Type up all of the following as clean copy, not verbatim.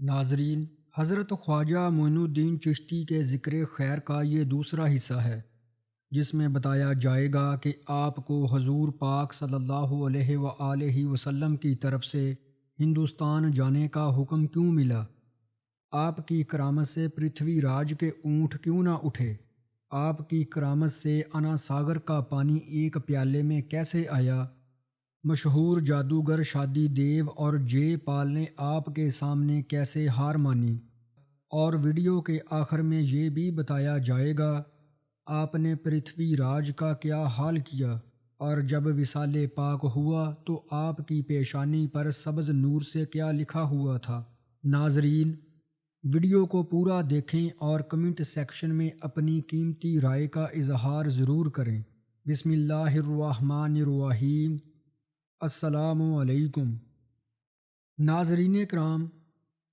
ناظرین، حضرت خواجہ معین الدین چشتی کے ذکر خیر کا یہ دوسرا حصہ ہے، جس میں بتایا جائے گا کہ آپ کو حضور پاک صلی اللہ علیہ وآلہ وسلم کی طرف سے ہندوستان جانے کا حکم کیوں ملا، آپ کی کرامت سے پرتھوی راج کے اونٹ کیوں نہ اٹھے، آپ کی کرامت سے انا ساگر کا پانی ایک پیالے میں کیسے آیا، مشہور جادوگر شادی دیو اور جے پال نے آپ کے سامنے کیسے ہار مانی، اور ویڈیو کے آخر میں یہ بھی بتایا جائے گا آپ نے پرتھوی راج کا کیا حال کیا، اور جب وصال پاک ہوا تو آپ کی پیشانی پر سبز نور سے کیا لکھا ہوا تھا۔ ناظرین، ویڈیو کو پورا دیکھیں اور کمنٹ سیکشن میں اپنی قیمتی رائے کا اظہار ضرور کریں۔ بسم اللہ الرحمن الرحیم۔ السلام علیکم۔ ناظرین کرام،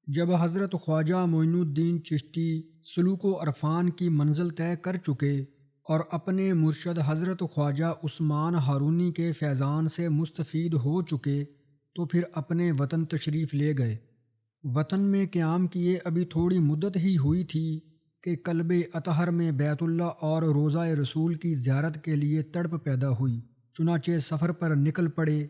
جب حضرت خواجہ معین الدین چشتی سلوک و عرفان کی منزل طے کر چکے اور اپنے مرشد حضرت خواجہ عثمان ہارونی کے فیضان سے مستفید ہو چکے تو پھر اپنے وطن تشریف لے گئے۔ وطن میں قیام کیے ابھی تھوڑی مدت ہی ہوئی تھی کہ قلب اطہر میں بیت اللہ اور روضہ رسول کی زیارت کے لیے تڑپ پیدا ہوئی، چنانچہ سفر پر نکل پڑے۔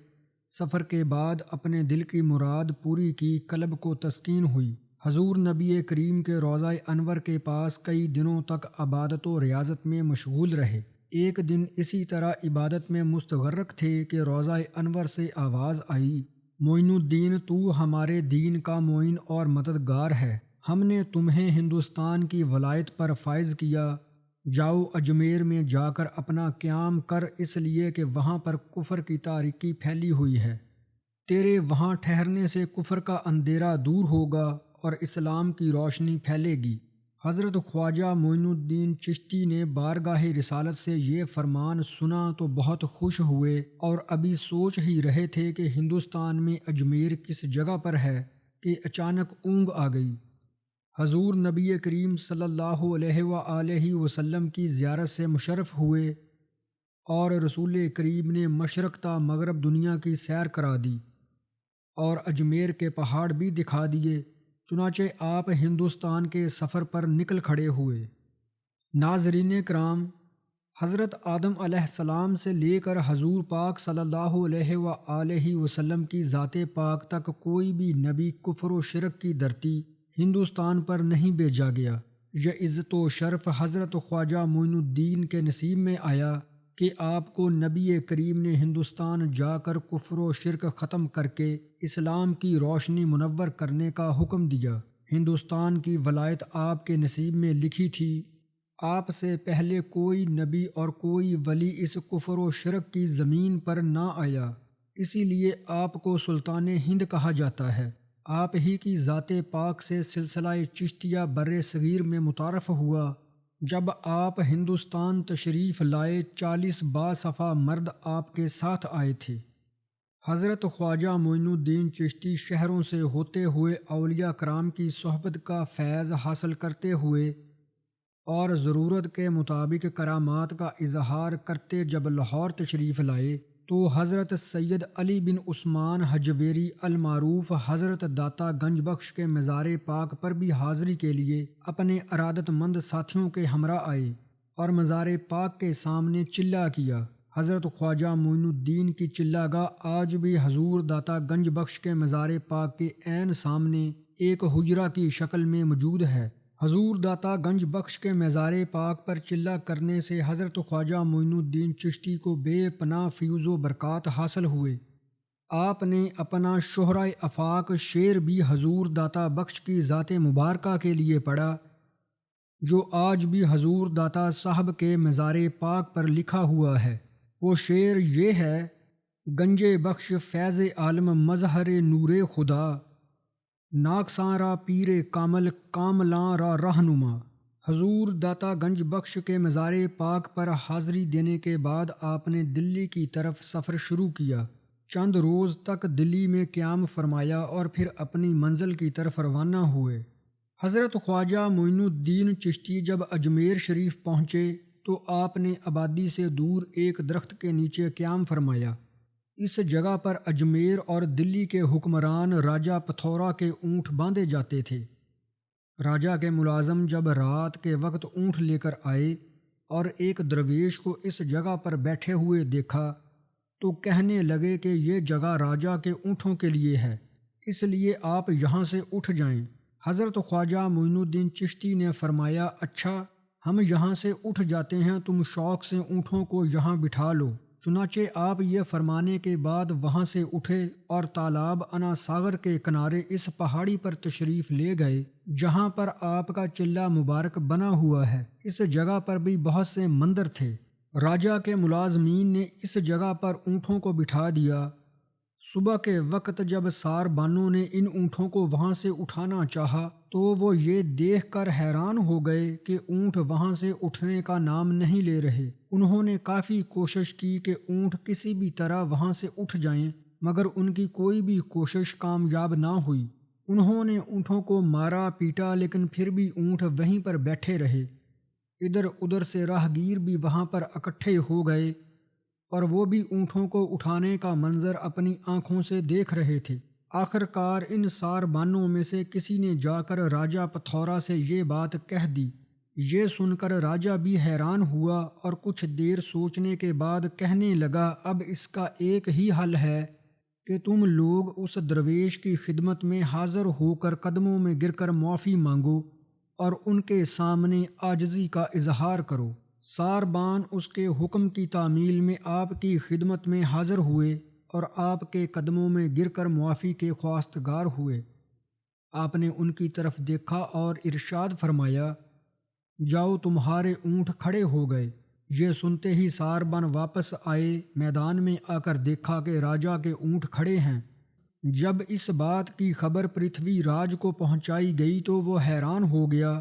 سفر کے بعد اپنے دل کی مراد پوری کی، قلب کو تسکین ہوئی۔ حضور نبی کریم کے روضہ انور کے پاس کئی دنوں تک عبادت و ریاضت میں مشغول رہے۔ ایک دن اسی طرح عبادت میں مستغرق تھے کہ روضہ انور سے آواز آئی، معین الدین، تو ہمارے دین کا معین اور مددگار ہے، ہم نے تمہیں ہندوستان کی ولایت پر فائز کیا، جاؤ اجمیر میں جا کر اپنا قیام کر، اس لیے کہ وہاں پر کفر کی تاریکی پھیلی ہوئی ہے، تیرے وہاں ٹھہرنے سے کفر کا اندھیرا دور ہوگا اور اسلام کی روشنی پھیلے گی۔ حضرت خواجہ معین الدین چشتی نے بارگاہ رسالت سے یہ فرمان سنا تو بہت خوش ہوئے، اور ابھی سوچ ہی رہے تھے کہ ہندوستان میں اجمیر کس جگہ پر ہے کہ اچانک اونگ آ گئی۔ حضور نبی کریم صلی اللہ علیہ وآلہ وسلم کی زیارت سے مشرف ہوئے اور رسول کریم نے مشرق تا مغرب دنیا کی سیر کرا دی اور اجمیر کے پہاڑ بھی دکھا دیے، چنانچہ آپ ہندوستان کے سفر پر نکل کھڑے ہوئے۔ ناظرین کرام، حضرت آدم علیہ السلام سے لے کر حضور پاک صلی اللہ علیہ وآلہ وسلم کی ذات پاک تک کوئی بھی نبی کفر و شرک کی دھرتی ہندوستان پر نہیں بھیجا گیا۔ یہ عزت و شرف حضرت خواجہ معین الدین کے نصیب میں آیا کہ آپ کو نبی کریم نے ہندوستان جا کر کفر و شرک ختم کر کے اسلام کی روشنی منور کرنے کا حکم دیا۔ ہندوستان کی ولایت آپ کے نصیب میں لکھی تھی، آپ سے پہلے کوئی نبی اور کوئی ولی اس کفر و شرک کی زمین پر نہ آیا، اسی لیے آپ کو سلطان ہند کہا جاتا ہے۔ آپ ہی کی ذات پاک سے سلسلہ چشتیہ بر صغیر میں متعارف ہوا جب آپ ہندوستان تشریف لائے، 40 باصفا مرد آپ کے ساتھ آئے تھے۔ حضرت خواجہ معین الدین چشتی شہروں سے ہوتے ہوئے اولیاء کرام کی صحبت کا فیض حاصل کرتے ہوئے اور ضرورت کے مطابق کرامات کا اظہار کرتے جب لاہور تشریف لائے تو حضرت سید علی بن عثمان حجویری المعروف حضرت داتا گنج بخش کے مزار پاک پر بھی حاضری کے لیے اپنے ارادت مند ساتھیوں کے ہمراہ آئے اور مزار پاک کے سامنے چلہ کیا۔ حضرت خواجہ معین الدین کی چلہ گاہ آج بھی حضور داتا گنج بخش کے مزار پاک کے عین سامنے ایک حجرہ کی شکل میں موجود ہے۔ حضور داتا گنج بخش کے مزار پاک پر چلہ کرنے سے حضرت خواجہ معین الدین چشتی کو بے پناہ فیض و برکات حاصل ہوئے۔ آپ نے اپنا شہرۂ آفاق شعر بھی حضور داتا بخش کی ذات مبارکہ کے لیے پڑھا، جو آج بھی حضور داتا صاحب کے مزار پاک پر لکھا ہوا ہے۔ وہ شعر یہ ہے، گنج بخش فیض عالم مظہر نور خدا، ناکساں را پیر کامل کاملاں را رہنما۔ حضور داتا گنج بخش کے مزار پاک پر حاضری دینے کے بعد آپ نے دلی کی طرف سفر شروع کیا۔ چند روز تک دلی میں قیام فرمایا اور پھر اپنی منزل کی طرف روانہ ہوئے۔ حضرت خواجہ معین الدین چشتی جب اجمیر شریف پہنچے تو آپ نے آبادی سے دور ایک درخت کے نیچے قیام فرمایا۔ اس جگہ پر اجمیر اور دلی کے حکمران راجہ پتھورا کے اونٹ باندھے جاتے تھے۔ راجہ کے ملازم جب رات کے وقت اونٹ لے کر آئے اور ایک درویش کو اس جگہ پر بیٹھے ہوئے دیکھا تو کہنے لگے کہ یہ جگہ راجہ کے اونٹوں کے لیے ہے، اس لیے آپ یہاں سے اٹھ جائیں۔ حضرت خواجہ معین الدین چشتی نے فرمایا، اچھا ہم یہاں سے اٹھ جاتے ہیں، تم شوق سے اونٹوں کو یہاں بٹھا لو۔ چنانچہ آپ یہ فرمانے کے بعد وہاں سے اٹھے اور تالاب انا ساگر کے کنارے اس پہاڑی پر تشریف لے گئے جہاں پر آپ کا چلہ مبارک بنا ہوا ہے۔ اس جگہ پر بھی بہت سے مندر تھے۔ راجہ کے ملازمین نے اس جگہ پر اونٹوں کو بٹھا دیا۔ صبح کے وقت جب ساربانوں نے ان اونٹوں کو وہاں سے اٹھانا چاہا تو وہ یہ دیکھ کر حیران ہو گئے کہ اونٹ وہاں سے اٹھنے کا نام نہیں لے رہے۔ انہوں نے کافی کوشش کی کہ اونٹ کسی بھی طرح وہاں سے اٹھ جائیں، مگر ان کی کوئی بھی کوشش کامیاب نہ ہوئی۔ انہوں نے اونٹوں کو مارا پیٹا لیکن پھر بھی اونٹ وہیں پر بیٹھے رہے۔ ادھر ادھر سے راہگیر بھی وہاں پر اکٹھے ہو گئے اور وہ بھی اونٹوں کو اٹھانے کا منظر اپنی آنکھوں سے دیکھ رہے تھے۔ آخرکار ان ساربانوں میں سے کسی نے جا کر راجہ پتھورا سے یہ بات کہہ دی۔ یہ سن کر راجہ بھی حیران ہوا اور کچھ دیر سوچنے کے بعد کہنے لگا، اب اس کا ایک ہی حل ہے کہ تم لوگ اس درویش کی خدمت میں حاضر ہو کر قدموں میں گر کر معافی مانگو اور ان کے سامنے عاجزی کا اظہار کرو۔ ساربان اس کے حکم کی تعمیل میں آپ کی خدمت میں حاضر ہوئے اور آپ کے قدموں میں گر کر معافی کے خواستگار ہوئے۔ آپ نے ان کی طرف دیکھا اور ارشاد فرمایا، جاؤ تمہارے اونٹ کھڑے ہو گئے۔ یہ سنتے ہی ساربان واپس آئے، میدان میں آ کر دیکھا کہ راجہ کے اونٹ کھڑے ہیں۔ جب اس بات کی خبر پرتھوی راج کو پہنچائی گئی تو وہ حیران ہو گیا،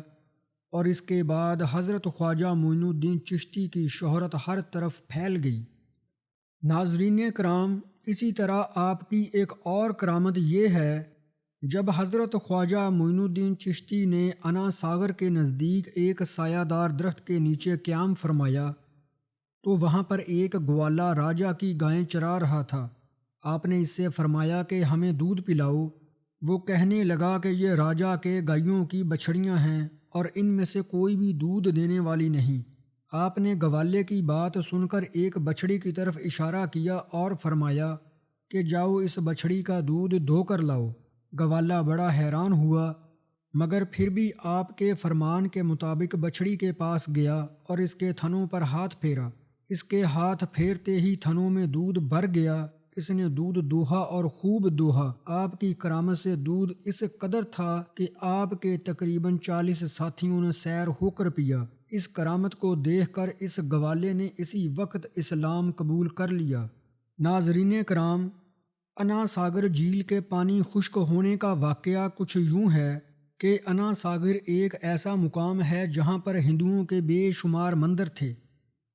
اور اس کے بعد حضرت خواجہ معین الدین چشتی کی شہرت ہر طرف پھیل گئی۔ ناظرین کرام، اسی طرح آپ کی ایک اور کرامت یہ ہے، جب حضرت خواجہ معین الدین چشتی نے انا ساگر کے نزدیک ایک سایہ دار درخت کے نیچے قیام فرمایا تو وہاں پر ایک گوالا راجہ کی گائیں چرا رہا تھا۔ آپ نے اس سے فرمایا کہ ہمیں دودھ پلاؤ۔ وہ کہنے لگا کہ یہ راجہ کے گائیوں کی بچھڑیاں ہیں اور ان میں سے کوئی بھی دودھ دینے والی نہیں۔ آپ نے گوالے کی بات سن کر ایک بچھڑی کی طرف اشارہ کیا اور فرمایا کہ جاؤ اس بچھڑی کا دودھ دھو کر لاؤ۔ گوالا بڑا حیران ہوا، مگر پھر بھی آپ کے فرمان کے مطابق بچھڑی کے پاس گیا اور اس کے تھنوں پر ہاتھ پھیرا۔ اس کے ہاتھ پھیرتے ہی تھنوں میں دودھ بھر گیا۔ اس نے دودھ دوہا اور خوب دوہا۔ آپ کی کرامت سے دودھ اس قدر تھا کہ آپ کے تقریباً 40 ساتھیوں نے سیر ہو کر پیا۔ اس کرامت کو دیکھ کر اس گوالے نے اسی وقت اسلام قبول کر لیا۔ ناظرین کرام، انا ساگر جھیل کے پانی خشک ہونے کا واقعہ کچھ یوں ہے کہ انا ساگر ایک ایسا مقام ہے جہاں پر ہندوؤں کے بے شمار مندر تھے۔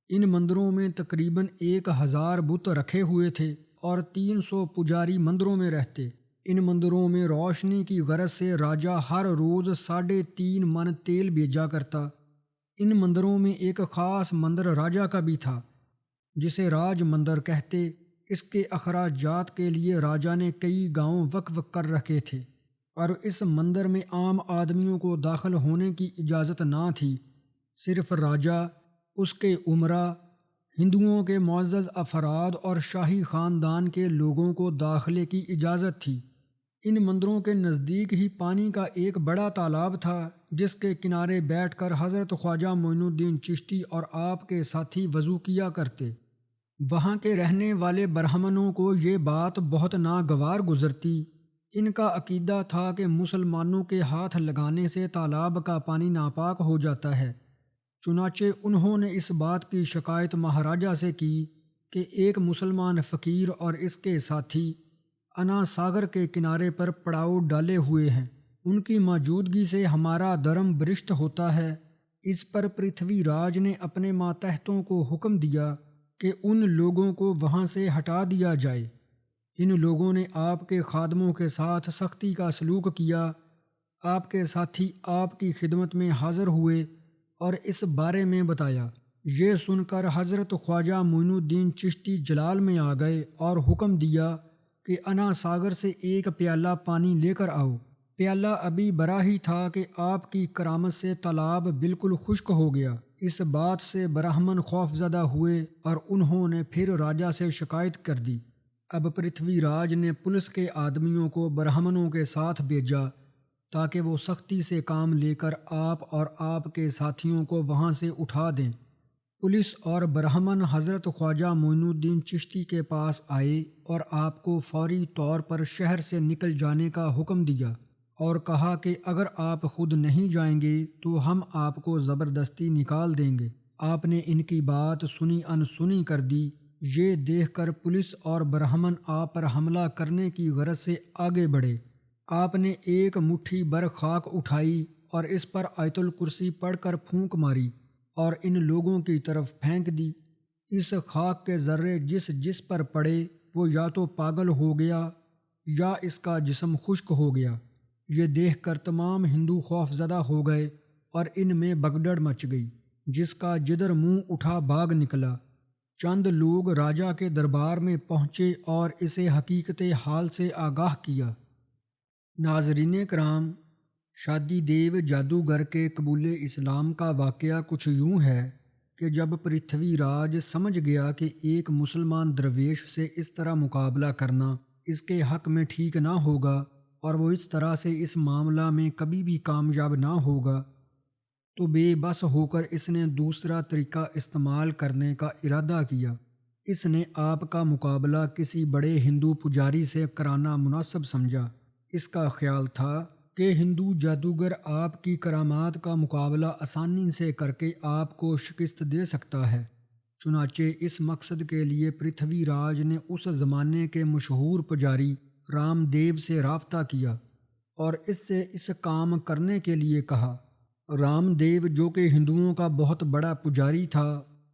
ان مندروں میں تقریباً 1000 بت رکھے ہوئے تھے اور 300 پجاری مندروں میں رہتے۔ ان مندروں میں روشنی کی غرض سے راجہ ہر روز 3.5 من تیل بھیجا کرتا۔ ان مندروں میں ایک خاص مندر راجہ کا بھی تھا جسے راج مندر کہتے۔ اس کے اخراجات کے لیے راجہ نے کئی گاؤں وقف کر رکھے تھے اور اس مندر میں عام آدمیوں کو داخل ہونے کی اجازت نہ تھی۔ صرف راجہ، اس کے امراء، ہندوؤں کے معزز افراد اور شاہی خاندان کے لوگوں کو داخلے کی اجازت تھی۔ ان مندروں کے نزدیک ہی پانی کا ایک بڑا تالاب تھا جس کے کنارے بیٹھ کر حضرت خواجہ معین الدین چشتی اور آپ کے ساتھی وضو کیا کرتے۔ وہاں کے رہنے والے برہمنوں کو یہ بات بہت ناگوار گزرتی۔ ان کا عقیدہ تھا کہ مسلمانوں کے ہاتھ لگانے سے تالاب کا پانی ناپاک ہو جاتا ہے۔ چنانچہ انہوں نے اس بات کی شکایت مہاراجہ سے کی کہ ایک مسلمان فقیر اور اس کے ساتھی انا ساگر کے کنارے پر پڑاؤ ڈالے ہوئے ہیں، ان کی موجودگی سے ہمارا دھرم بھرشٹ ہوتا ہے۔ اس پر پرتھوی راج نے اپنے ماتحتوں کو حکم دیا کہ ان لوگوں کو وہاں سے ہٹا دیا جائے۔ ان لوگوں نے آپ کے خادموں کے ساتھ سختی کا سلوک کیا۔ آپ کے ساتھی آپ کی خدمت میں حاضر ہوئے اور اس بارے میں بتایا۔ یہ سن کر حضرت خواجہ معین الدین چشتی جلال میں آ گئے اور حکم دیا کہ انا ساگر سے ایک پیالہ پانی لے کر آؤ۔ پیالہ ابھی بھرا ہی تھا کہ آپ کی کرامت سے تالاب بالکل خشک ہو گیا۔ اس بات سے برہمن خوف زدہ ہوئے اور انہوں نے پھر راجا سے شکایت کر دی۔ اب پرتھوی راج نے پولیس کے آدمیوں کو برہمنوں کے ساتھ بھیجا تاکہ وہ سختی سے کام لے کر آپ اور آپ کے ساتھیوں کو وہاں سے اٹھا دیں۔ پولیس اور برہمن حضرت خواجہ معین الدین چشتی کے پاس آئے اور آپ کو فوری طور پر شہر سے نکل جانے کا حکم دیا اور کہا کہ اگر آپ خود نہیں جائیں گے تو ہم آپ کو زبردستی نکال دیں گے۔ آپ نے ان کی بات سنی انسنی کر دی۔ یہ دیکھ کر پولیس اور برہمن آپ پر حملہ کرنے کی غرض سے آگے بڑھے۔ آپ نے ایک مٹھی بھر خاک اٹھائی اور اس پر آیت الکرسی پڑھ کر پھونک ماری اور ان لوگوں کی طرف پھینک دی۔ اس خاک کے ذرے جس جس پر پڑے وہ یا تو پاگل ہو گیا یا اس کا جسم خشک ہو گیا۔ یہ دیکھ کر تمام ہندو خوف زدہ ہو گئے اور ان میں بگدڑ مچ گئی، جس کا جدھر منہ اٹھا بھاگ نکلا۔ چند لوگ راجا کے دربار میں پہنچے اور اسے حقیقت حال سے آگاہ کیا۔ ناظرین کرام، شادی دیو جادوگر کے قبول اسلام کا واقعہ کچھ یوں ہے کہ جب پرتھوی راج سمجھ گیا کہ ایک مسلمان درویش سے اس طرح مقابلہ کرنا اس کے حق میں ٹھیک نہ ہوگا اور وہ اس طرح سے اس معاملہ میں کبھی بھی کامیاب نہ ہوگا، تو بے بس ہو کر اس نے دوسرا طریقہ استعمال کرنے کا ارادہ کیا۔ اس نے آپ کا مقابلہ کسی بڑے ہندو پجاری سے کرانا مناسب سمجھا۔ اس کا خیال تھا کہ ہندو جادوگر آپ کی کرامات کا مقابلہ آسانی سے کر کے آپ کو شکست دے سکتا ہے۔ چنانچہ اس مقصد کے لیے پرتھوی راج نے اس زمانے کے مشہور پجاری رام دیو سے رابطہ کیا اور اس سے اس کام کرنے کے لیے کہا۔ رام دیو جو کہ ہندوؤں کا بہت بڑا پجاری تھا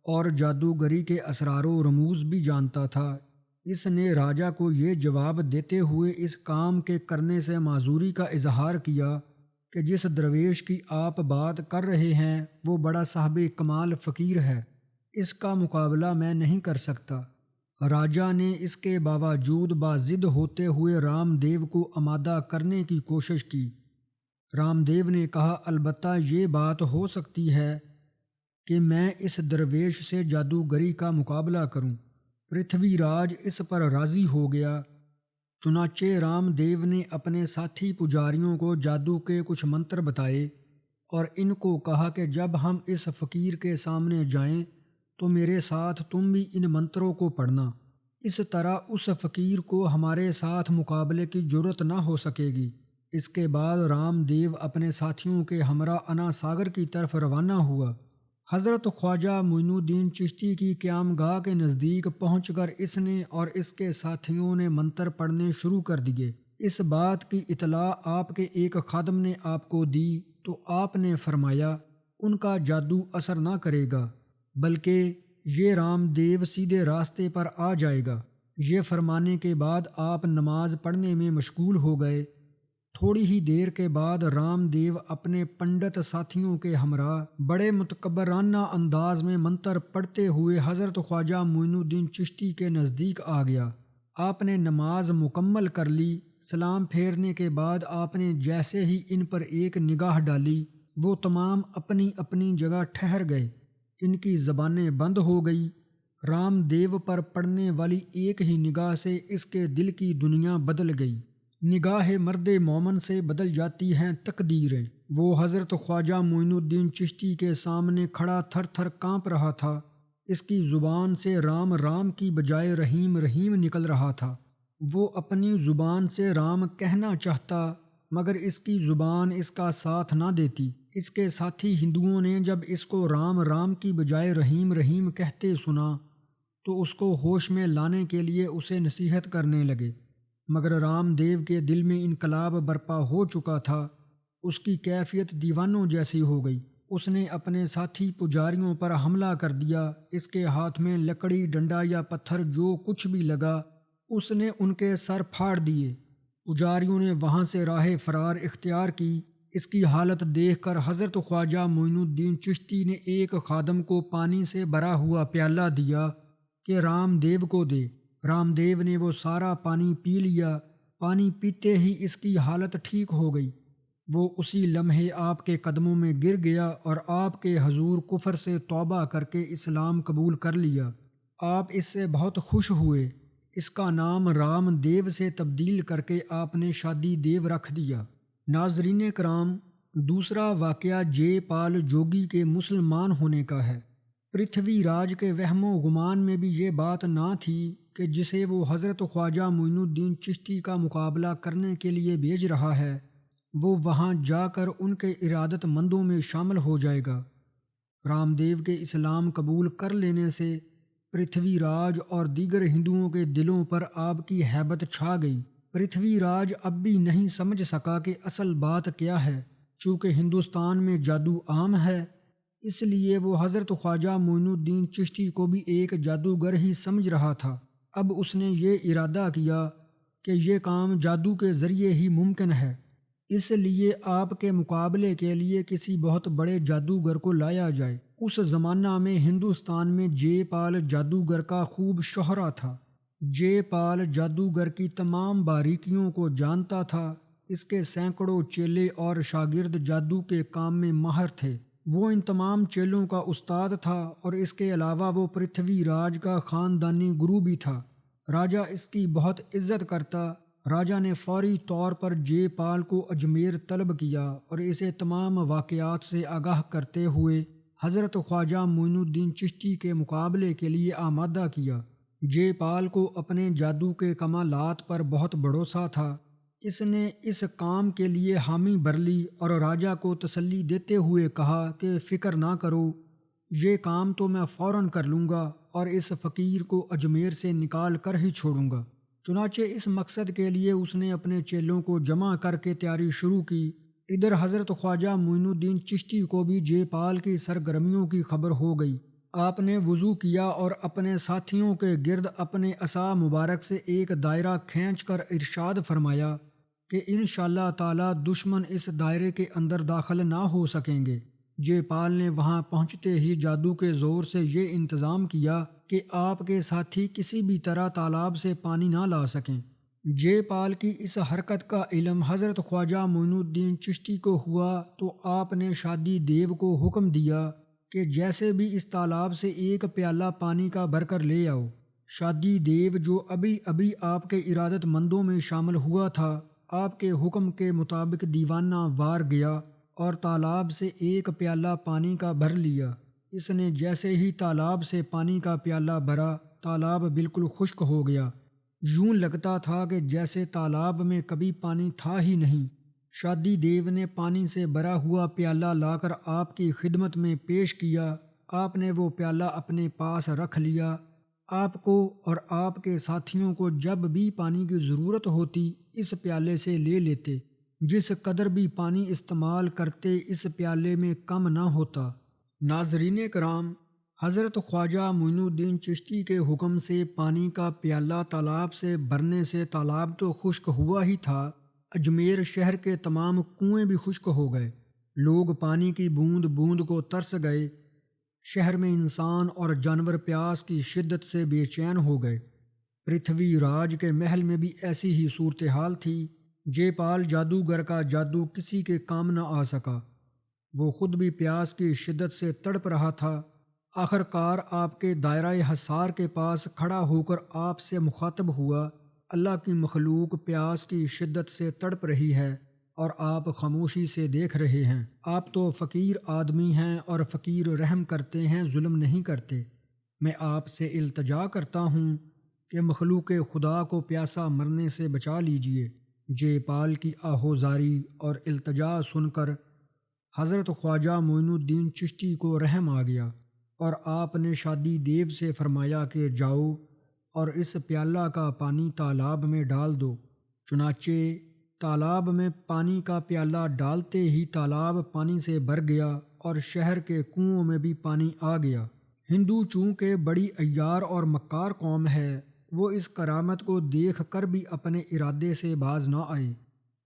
اور جادوگری کے اسرار و رموز بھی جانتا تھا، اس نے راجا کو یہ جواب دیتے ہوئے اس کام کے کرنے سے معذوری کا اظہار کیا کہ جس درویش کی آپ بات کر رہے ہیں وہ بڑا صاحب کمال فقیر ہے، اس کا مقابلہ میں نہیں کر سکتا۔ راجا نے اس کے باوجود باضد ہوتے ہوئے رام دیو کو آمادہ کرنے کی کوشش کی۔ رام دیو نے کہا، البتہ یہ بات ہو سکتی ہے کہ میں اس درویش سے جادوگری کا مقابلہ کروں۔ پرتھوی راج اس پر راضی ہو گیا۔ چنانچہ رام دیو نے اپنے ساتھی پجاریوں کو جادو کے کچھ منتر بتائے اور ان کو کہا کہ جب ہم اس فقیر کے سامنے جائیں تو میرے ساتھ تم بھی ان منتروں کو پڑھنا، اس طرح اس فقیر کو ہمارے ساتھ مقابلے کی جرأت نہ ہو سکے گی۔ اس کے بعد رام دیو اپنے ساتھیوں کے ہمراہ انا ساگر کی طرف روانہ ہوا۔ حضرت خواجہ معین الدین چشتی کی قیام گاہ کے نزدیک پہنچ کر اس نے اور اس کے ساتھیوں نے منتر پڑھنے شروع کر دیے۔ اس بات کی اطلاع آپ کے ایک خادم نے آپ کو دی تو آپ نے فرمایا، ان کا جادو اثر نہ کرے گا بلکہ یہ رام دیو سیدھے راستے پر آ جائے گا۔ یہ فرمانے کے بعد آپ نماز پڑھنے میں مشغول ہو گئے۔ تھوڑی ہی دیر کے بعد رام دیو اپنے پنڈت ساتھیوں کے ہمراہ بڑے متکبرانہ انداز میں منتر پڑھتے ہوئے حضرت خواجہ معین الدین چشتی کے نزدیک آ گیا۔ آپ نے نماز مکمل کر لی۔ سلام پھیرنے کے بعد آپ نے جیسے ہی ان پر ایک نگاہ ڈالی وہ تمام اپنی اپنی جگہ ٹھہر گئے، ان کی زبانیں بند ہو گئی۔ رام دیو پر پڑنے والی ایک ہی نگاہ سے اس کے دل کی دنیا بدل گئی۔ نگاہ مرد مومن سے بدل جاتی ہیں تقدیریں۔ وہ حضرت خواجہ معین الدین چشتی کے سامنے کھڑا تھر تھر کانپ رہا تھا۔ اس کی زبان سے رام رام کی بجائے رحیم رحیم نکل رہا تھا۔ وہ اپنی زبان سے رام کہنا چاہتا مگر اس کی زبان اس کا ساتھ نہ دیتی۔ اس کے ساتھی ہندوؤں نے جب اس کو رام رام کی بجائے رحیم رحیم کہتے سنا تو اس کو ہوش میں لانے کے لیے اسے نصیحت کرنے لگے، مگر رام دیو کے دل میں انقلاب برپا ہو چکا تھا۔ اس کی کیفیت دیوانوں جیسی ہو گئی۔ اس نے اپنے ساتھی پجاریوں پر حملہ کر دیا۔ اس کے ہاتھ میں لکڑی، ڈنڈا یا پتھر جو کچھ بھی لگا اس نے ان کے سر پھاڑ دیے۔ پجاریوں نے وہاں سے راہ فرار اختیار کی۔ اس کی حالت دیکھ کر حضرت خواجہ معین الدین چشتی نے ایک خادم کو پانی سے بھرا ہوا پیالہ دیا کہ رام دیو کو دے۔ رام دیو نے وہ سارا پانی پی لیا۔ پانی پیتے ہی اس کی حالت ٹھیک ہو گئی۔ وہ اسی لمحے آپ کے قدموں میں گر گیا اور آپ کے حضور کفر سے توبہ کر کے اسلام قبول کر لیا۔ آپ اس سے بہت خوش ہوئے۔ اس کا نام رام دیو سے تبدیل کر کے آپ نے شادی دیو رکھ دیا۔ ناظرین کرام، دوسرا واقعہ جے پال جوگی کے مسلمان ہونے کا ہے۔ پرتھوی راج کے وہم و گمان میں بھی یہ بات نہ تھی کہ جسے وہ حضرت خواجہ معین الدین چشتی کا مقابلہ کرنے کے لیے بھیج رہا ہے وہ وہاں جا کر ان کے ارادت مندوں میں شامل ہو جائے گا۔ رام دیو کے اسلام قبول کر لینے سے پرتھوی راج اور دیگر ہندوؤں کے دلوں پر آپ کی ہیبت چھا گئی۔ پرتھوی راج اب بھی نہیں سمجھ سکا کہ اصل بات کیا ہے۔ چونکہ ہندوستان میں جادو عام ہے، اس لیے وہ حضرت خواجہ معین الدین چشتی کو بھی ایک جادوگر ہی سمجھ رہا تھا۔ اب اس نے یہ ارادہ کیا کہ یہ کام جادو کے ذریعے ہی ممکن ہے، اس لیے آپ کے مقابلے کے لیے کسی بہت بڑے جادوگر کو لایا جائے۔ اس زمانہ میں ہندوستان میں جے پال جادوگر کا خوب شہرہ تھا۔ جے پال جادوگر کی تمام باریکیوں کو جانتا تھا۔ اس کے سینکڑوں چیلے اور شاگرد جادو کے کام میں ماہر تھے۔ وہ ان تمام چیلوں کا استاد تھا اور اس کے علاوہ وہ پرتھوی راج کا خاندانی گرو بھی تھا۔ راجہ اس کی بہت عزت کرتا۔ راجہ نے فوری طور پر جے پال کو اجمیر طلب کیا اور اسے تمام واقعات سے آگاہ کرتے ہوئے حضرت خواجہ معین الدین چشتی کے مقابلے کے لیے آمادہ کیا۔ جے پال کو اپنے جادو کے کمالات پر بہت بھروسہ تھا۔ اس نے اس کام کے لیے حامی بھر لی اور راجہ کو تسلی دیتے ہوئے کہا کہ فکر نہ کرو، یہ کام تو میں فوراً کر لوں گا اور اس فقیر کو اجمیر سے نکال کر ہی چھوڑوں گا۔ چنانچہ اس مقصد کے لیے اس نے اپنے چیلوں کو جمع کر کے تیاری شروع کی۔ ادھر حضرت خواجہ معین الدین چشتی کو بھی جے پال کی سرگرمیوں کی خبر ہو گئی۔ آپ نے وضو کیا اور اپنے ساتھیوں کے گرد اپنے عصا مبارک سے ایک دائرہ کھینچ کر ارشاد فرمایا کہ انشاءاللہ تعالی دشمن اس دائرے کے اندر داخل نہ ہو سکیں گے۔ جے پال نے وہاں پہنچتے ہی جادو کے زور سے یہ انتظام کیا کہ آپ کے ساتھی کسی بھی طرح تالاب سے پانی نہ لا سکیں۔ جے پال کی اس حرکت کا علم حضرت خواجہ معین الدین چشتی کو ہوا تو آپ نے شادی دیو کو حکم دیا کہ جیسے بھی اس تالاب سے ایک پیالہ پانی کا بھر کر لے آؤ۔ شادی دیو جو ابھی ابھی آپ کے ارادت مندوں میں شامل ہوا تھا، آپ کے حکم کے مطابق دیوانہ وار گیا اور تالاب سے ایک پیالہ پانی کا بھر لیا۔ اس نے جیسے ہی تالاب سے پانی کا پیالہ بھرا، تالاب بالکل خشک ہو گیا۔ یوں لگتا تھا کہ جیسے تالاب میں کبھی پانی تھا ہی نہیں۔ شادی دیو نے پانی سے بھرا ہوا پیالہ لا کر آپ کی خدمت میں پیش کیا۔ آپ نے وہ پیالہ اپنے پاس رکھ لیا۔ آپ کو اور آپ کے ساتھیوں کو جب بھی پانی کی ضرورت ہوتی اس پیالے سے لے لیتے۔ جس قدر بھی پانی استعمال کرتے اس پیالے میں کم نہ ہوتا۔ ناظرین کرام، حضرت خواجہ معین الدین چشتی کے حکم سے پانی کا پیالہ تالاب سے بھرنے سے تالاب تو خشک ہوا ہی تھا، اجمیر شہر کے تمام کنویں بھی خشک ہو گئے۔ لوگ پانی کی بوند بوند کو ترس گئے۔ شہر میں انسان اور جانور پیاس کی شدت سے بے چین ہو گئے۔ پرتھوی راج کے محل میں بھی ایسی ہی صورتحال تھی۔ جے پال جادوگر کا جادو کسی کے کام نہ آ سکا۔ وہ خود بھی پیاس کی شدت سے تڑپ رہا تھا۔ آخر کار آپ کے دائرہ حصار کے پاس کھڑا ہو کر آپ سے مخاطب ہوا، اللہ کی مخلوق پیاس کی شدت سے تڑپ رہی ہے اور آپ خاموشی سے دیکھ رہے ہیں۔ آپ تو فقیر آدمی ہیں اور فقیر رحم کرتے ہیں، ظلم نہیں کرتے۔ میں آپ سے التجا کرتا ہوں کہ مخلوق خدا کو پیاسا مرنے سے بچا لیجیے۔ جے پال کی آہوزاری اور التجا سن کر حضرت خواجہ معین الدین چشتی کو رحم آ گیا اور آپ نے شادی دیو سے فرمایا کہ جاؤ اور اس پیالہ کا پانی تالاب میں ڈال دو۔ چنانچہ تالاب میں پانی کا پیالہ ڈالتے ہی تالاب پانی سے بھر گیا اور شہر کے کنوؤں میں بھی پانی آ گیا۔ ہندو چونکہ بڑی عیار اور مکار قوم ہے، وہ اس کرامت کو دیکھ کر بھی اپنے ارادے سے باز نہ آئے۔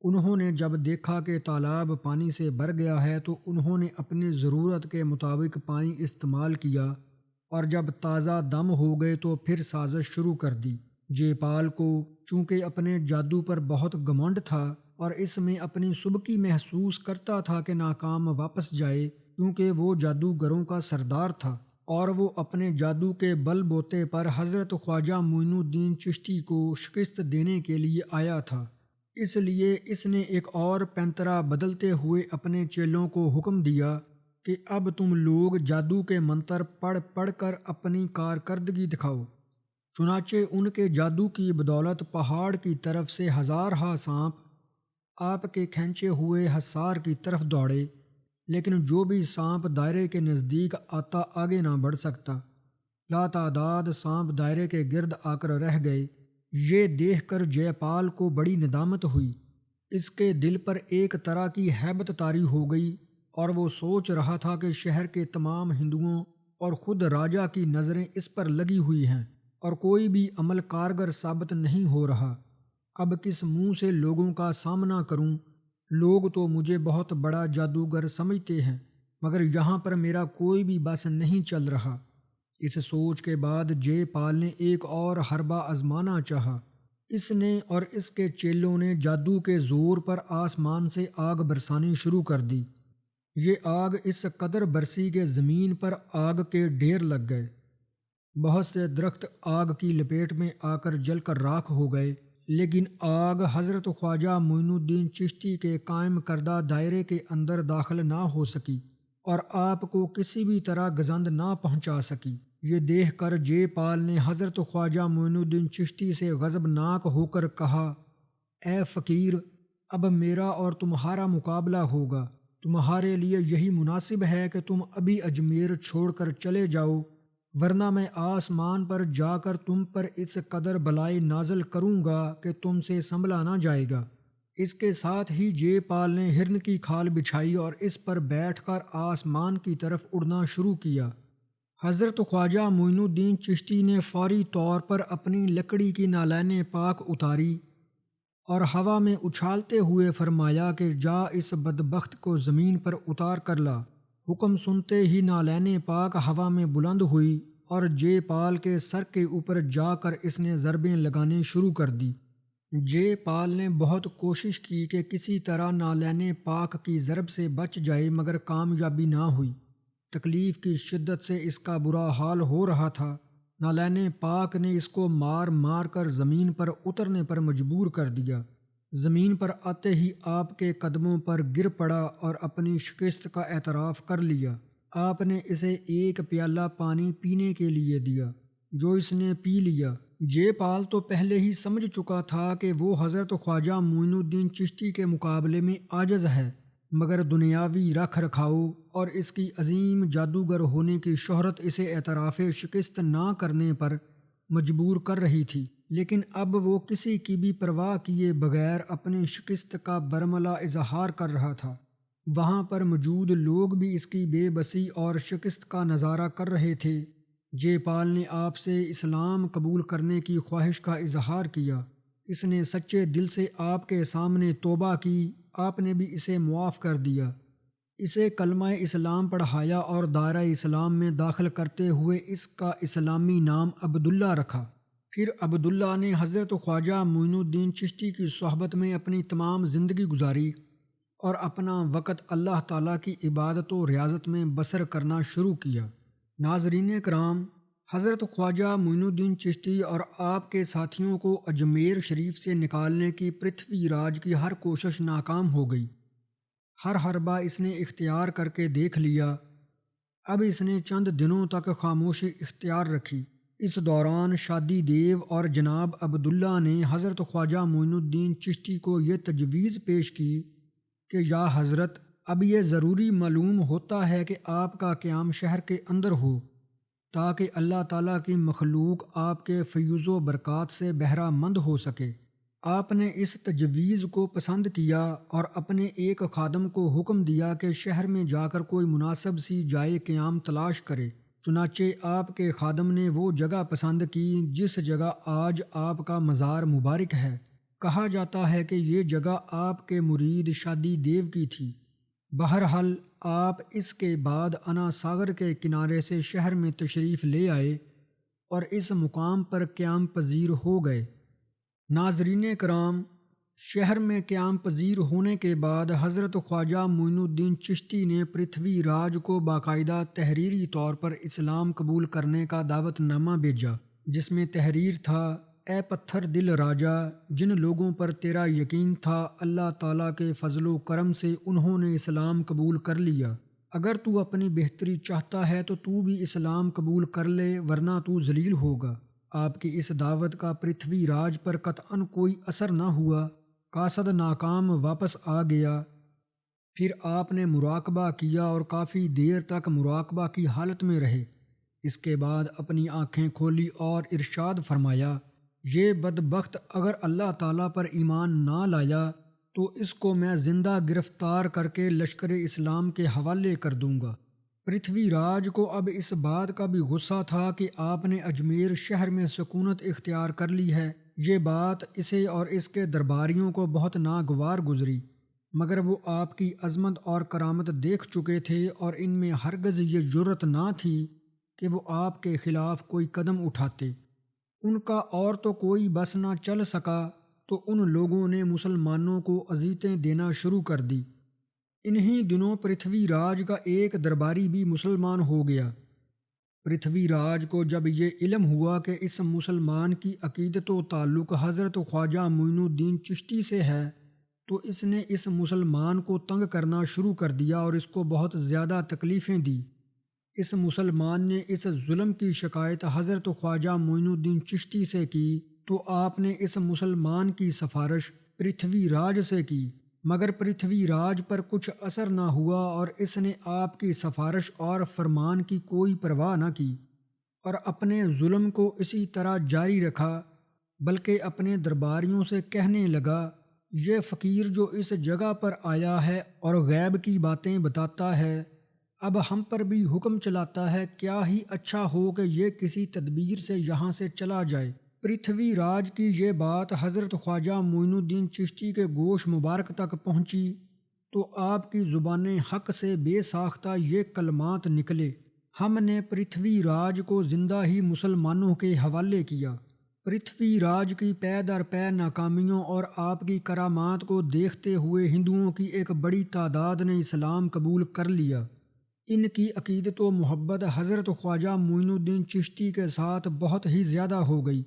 انہوں نے جب دیکھا کہ تالاب پانی سے بھر گیا ہے تو انہوں نے اپنی ضرورت کے مطابق پانی استعمال کیا، اور جب تازہ دم ہو گئے تو پھر سازش شروع کر دی۔ جے پال کو چونکہ اپنے جادو پر بہت گھمنڈ تھا اور اس میں اپنی سبکی محسوس کرتا تھا کہ ناکام واپس جائے، کیونکہ وہ جادوگروں کا سردار تھا اور وہ اپنے جادو کے بل بوتے پر حضرت خواجہ معین الدین چشتی کو شکست دینے کے لیے آیا تھا۔ اس لیے اس نے ایک اور پینترا بدلتے ہوئے اپنے چیلوں کو حکم دیا کہ اب تم لوگ جادو کے منتر پڑھ پڑھ کر اپنی کارکردگی دکھاؤ۔ چنانچہ ان کے جادو کی بدولت پہاڑ کی طرف سے ہزارہا سانپ آپ کے کھینچے ہوئے حصار کی طرف دوڑے، لیکن جو بھی سانپ دائرے کے نزدیک آتا آگے نہ بڑھ سکتا۔ لاتعداد سانپ دائرے کے گرد آ کر رہ گئے۔ یہ دیکھ کر جے پال کو بڑی ندامت ہوئی۔ اس کے دل پر ایک طرح کی ہیبت طاری ہو گئی اور وہ سوچ رہا تھا کہ شہر کے تمام ہندوؤں اور خود راجا کی نظریں اس پر لگی ہوئی ہیں اور کوئی بھی عمل کارگر ثابت نہیں ہو رہا۔ اب کس منہ سے لوگوں کا سامنا کروں؟ لوگ تو مجھے بہت بڑا جادوگر سمجھتے ہیں، مگر یہاں پر میرا کوئی بھی بس نہیں چل رہا۔ اس سوچ کے بعد جے پال نے ایک اور حربہ آزمانا چاہا۔ اس نے اور اس کے چیلوں نے جادو کے زور پر آسمان سے آگ برسانی شروع کر دی۔ یہ آگ اس قدر برسی کہ زمین پر آگ کے ڈھیر لگ گئے۔ بہت سے درخت آگ کی لپیٹ میں آ کر جل کر راکھ ہو گئے، لیکن آگ حضرت خواجہ معین الدین چشتی کے قائم کردہ دائرے کے اندر داخل نہ ہو سکی اور آپ کو کسی بھی طرح گزند نہ پہنچا سکی۔ یہ دیکھ کر جے پال نے حضرت خواجہ معین الدین چشتی سے غضبناک ہو کر کہا، اے فقیر، اب میرا اور تمہارا مقابلہ ہوگا۔ تمہارے لیے یہی مناسب ہے کہ تم ابھی اجمیر چھوڑ کر چلے جاؤ، ورنہ میں آسمان پر جا کر تم پر اس قدر بلائی نازل کروں گا کہ تم سے سنبھلا نہ جائے گا۔ اس کے ساتھ ہی جے پال نے ہرن کی کھال بچھائی اور اس پر بیٹھ کر آسمان کی طرف اڑنا شروع کیا۔ حضرت خواجہ معین الدین چشتی نے فوری طور پر اپنی لکڑی کی نالین پاک اتاری اور ہوا میں اچھالتے ہوئے فرمایا کہ جا اس بدبخت کو زمین پر اتار کر لا۔ حکم سنتے ہی نالین پاک ہوا میں بلند ہوئی اور جے پال کے سر کے اوپر جا کر اس نے ضربیں لگانے شروع کر دی۔ جے پال نے بہت کوشش کی کہ کسی طرح نالین پاک کی ضرب سے بچ جائے، مگر کامیابی نہ ہوئی۔ تکلیف کی شدت سے اس کا برا حال ہو رہا تھا۔ نالین پاک نے اس کو مار مار کر زمین پر اترنے پر مجبور کر دیا۔ زمین پر آتے ہی آپ کے قدموں پر گر پڑا اور اپنی شکست کا اعتراف کر لیا۔ آپ نے اسے ایک پیالہ پانی پینے کے لیے دیا، جو اس نے پی لیا۔ جے پال تو پہلے ہی سمجھ چکا تھا کہ وہ حضرت خواجہ معین الدین چشتی کے مقابلے میں عاجز ہے، مگر دنیاوی رکھ رکھاؤ اور اس کی عظیم جادوگر ہونے کی شہرت اسے اعتراف شکست نہ کرنے پر مجبور کر رہی تھی۔ لیکن اب وہ کسی کی بھی پرواہ کیے بغیر اپنی شکست کا برملا اظہار کر رہا تھا۔ وہاں پر موجود لوگ بھی اس کی بے بسی اور شکست کا نظارہ کر رہے تھے۔ جے پال نے آپ سے اسلام قبول کرنے کی خواہش کا اظہار کیا۔ اس نے سچے دل سے آپ کے سامنے توبہ کی، آپ نے بھی اسے معاف کر دیا۔ اسے کلمہ اسلام پڑھایا اور دائرہ اسلام میں داخل کرتے ہوئے اس کا اسلامی نام عبداللہ رکھا۔ پھر عبداللہ نے حضرت خواجہ معین الدین چشتی کی صحبت میں اپنی تمام زندگی گزاری اور اپنا وقت اللہ تعالیٰ کی عبادت و ریاضت میں بسر کرنا شروع کیا۔ ناظرین کرام، حضرت خواجہ معین الدین چشتی اور آپ کے ساتھیوں کو اجمیر شریف سے نکالنے کی پرتھوی راج کی ہر کوشش ناکام ہو گئی۔ ہر حربہ اس نے اختیار کر کے دیکھ لیا۔ اب اس نے چند دنوں تک خاموشی اختیار رکھی۔ اس دوران شادی دیو اور جناب عبداللہ نے حضرت خواجہ معین الدین چشتی کو یہ تجویز پیش کی کہ یا حضرت، اب یہ ضروری معلوم ہوتا ہے کہ آپ کا قیام شہر کے اندر ہو، تاکہ اللہ تعالیٰ کی مخلوق آپ کے فیض و برکات سے بہرہ مند ہو سکے۔ آپ نے اس تجویز کو پسند کیا اور اپنے ایک خادم کو حکم دیا کہ شہر میں جا کر کوئی مناسب سی جائے قیام تلاش کرے۔ چنانچہ آپ کے خادم نے وہ جگہ پسند کی جس جگہ آج آپ کا مزار مبارک ہے۔ کہا جاتا ہے کہ یہ جگہ آپ کے مرید شادی دیو کی تھی۔ بہرحال آپ اس کے بعد انا ساگر کے کنارے سے شہر میں تشریف لے آئے اور اس مقام پر قیام پذیر ہو گئے۔ ناظرین کرام، شہر میں قیام پذیر ہونے کے بعد حضرت خواجہ معین الدین چشتی نے پرتھوی راج کو باقاعدہ تحریری طور پر اسلام قبول کرنے کا دعوت نامہ بھیجا، جس میں تحریر تھا: اے پتھر دل راجا، جن لوگوں پر تیرا یقین تھا اللہ تعالیٰ کے فضل و کرم سے انہوں نے اسلام قبول کر لیا۔ اگر تو اپنی بہتری چاہتا ہے تو بھی اسلام قبول کر لے، ورنہ تو ذلیل ہوگا۔ آپ کی اس دعوت کا پرتھوی راج پر قطعاً کوئی اثر نہ ہوا، قاصد ناکام واپس آ گیا۔ پھر آپ نے مراقبہ کیا اور کافی دیر تک مراقبہ کی حالت میں رہے۔ اس کے بعد اپنی آنکھیں کھولی اور ارشاد فرمایا: یہ بدبخت اگر اللہ تعالیٰ پر ایمان نہ لایا تو اس کو میں زندہ گرفتار کر کے لشکر اسلام کے حوالے کر دوں گا۔ پرتھوی راج کو اب اس بات کا بھی غصہ تھا کہ آپ نے اجمیر شہر میں سکونت اختیار کر لی ہے۔ یہ بات اسے اور اس کے درباریوں کو بہت ناگوار گزری، مگر وہ آپ کی عظمت اور کرامت دیکھ چکے تھے اور ان میں ہرگز یہ جرأت نہ تھی کہ وہ آپ کے خلاف کوئی قدم اٹھاتے۔ ان کا اور تو کوئی بس نہ چل سکا تو ان لوگوں نے مسلمانوں کو اذیتیں دینا شروع کر دی۔ انہی دنوں پرتھوی راج کا ایک درباری بھی مسلمان ہو گیا۔ پرتھوی راج کو جب یہ علم ہوا کہ اس مسلمان کی عقیدت و تعلق حضرت خواجہ معین الدین چشتی سے ہے تو اس نے اس مسلمان کو تنگ کرنا شروع کر دیا اور اس کو بہت زیادہ تکلیفیں دی۔ اس مسلمان نے اس ظلم کی شکایت حضرت خواجہ معین الدین چشتی سے کی تو آپ نے اس مسلمان کی سفارش پرتھوی راج سے کی، مگر پرتھوی راج پر کچھ اثر نہ ہوا اور اس نے آپ کی سفارش اور فرمان کی کوئی پرواہ نہ کی اور اپنے ظلم کو اسی طرح جاری رکھا، بلکہ اپنے درباریوں سے کہنے لگا: یہ فقیر جو اس جگہ پر آیا ہے اور غیب کی باتیں بتاتا ہے، اب ہم پر بھی حکم چلاتا ہے، کیا ہی اچھا ہو کہ یہ کسی تدبیر سے یہاں سے چلا جائے۔ پرتھوی راج کی یہ بات حضرت خواجہ معین الدین چشتی کے گوش مبارک تک پہنچی تو آپ کی زبان حق سے بے ساختہ یہ کلمات نکلے: ہم نے پرتھوی راج کو زندہ ہی مسلمانوں کے حوالے کیا۔ پرتھوی راج کی پے در پے ناکامیوں اور آپ کی کرامات کو دیکھتے ہوئے ہندوؤں کی ایک بڑی تعداد نے اسلام قبول کر لیا۔ ان کی عقیدت و محبت حضرت خواجہ معین الدین چشتی کے ساتھ بہت ہی زیادہ ہو گئی۔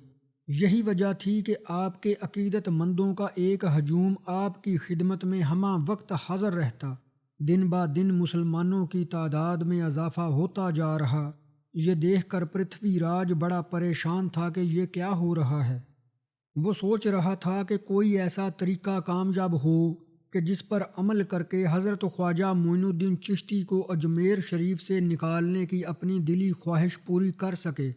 یہی وجہ تھی کہ آپ کے عقیدت مندوں کا ایک ہجوم آپ کی خدمت میں ہمہ وقت حاضر رہتا۔ دن با دن مسلمانوں کی تعداد میں اضافہ ہوتا جا رہا۔ یہ دیکھ کر پرتھوی راج بڑا پریشان تھا کہ یہ کیا ہو رہا ہے۔ وہ سوچ رہا تھا کہ کوئی ایسا طریقہ کامیاب ہو کہ جس پر عمل کر کے حضرت خواجہ معین الدین چشتی کو اجمیر شریف سے نکالنے کی اپنی دلی خواہش پوری کر سکے،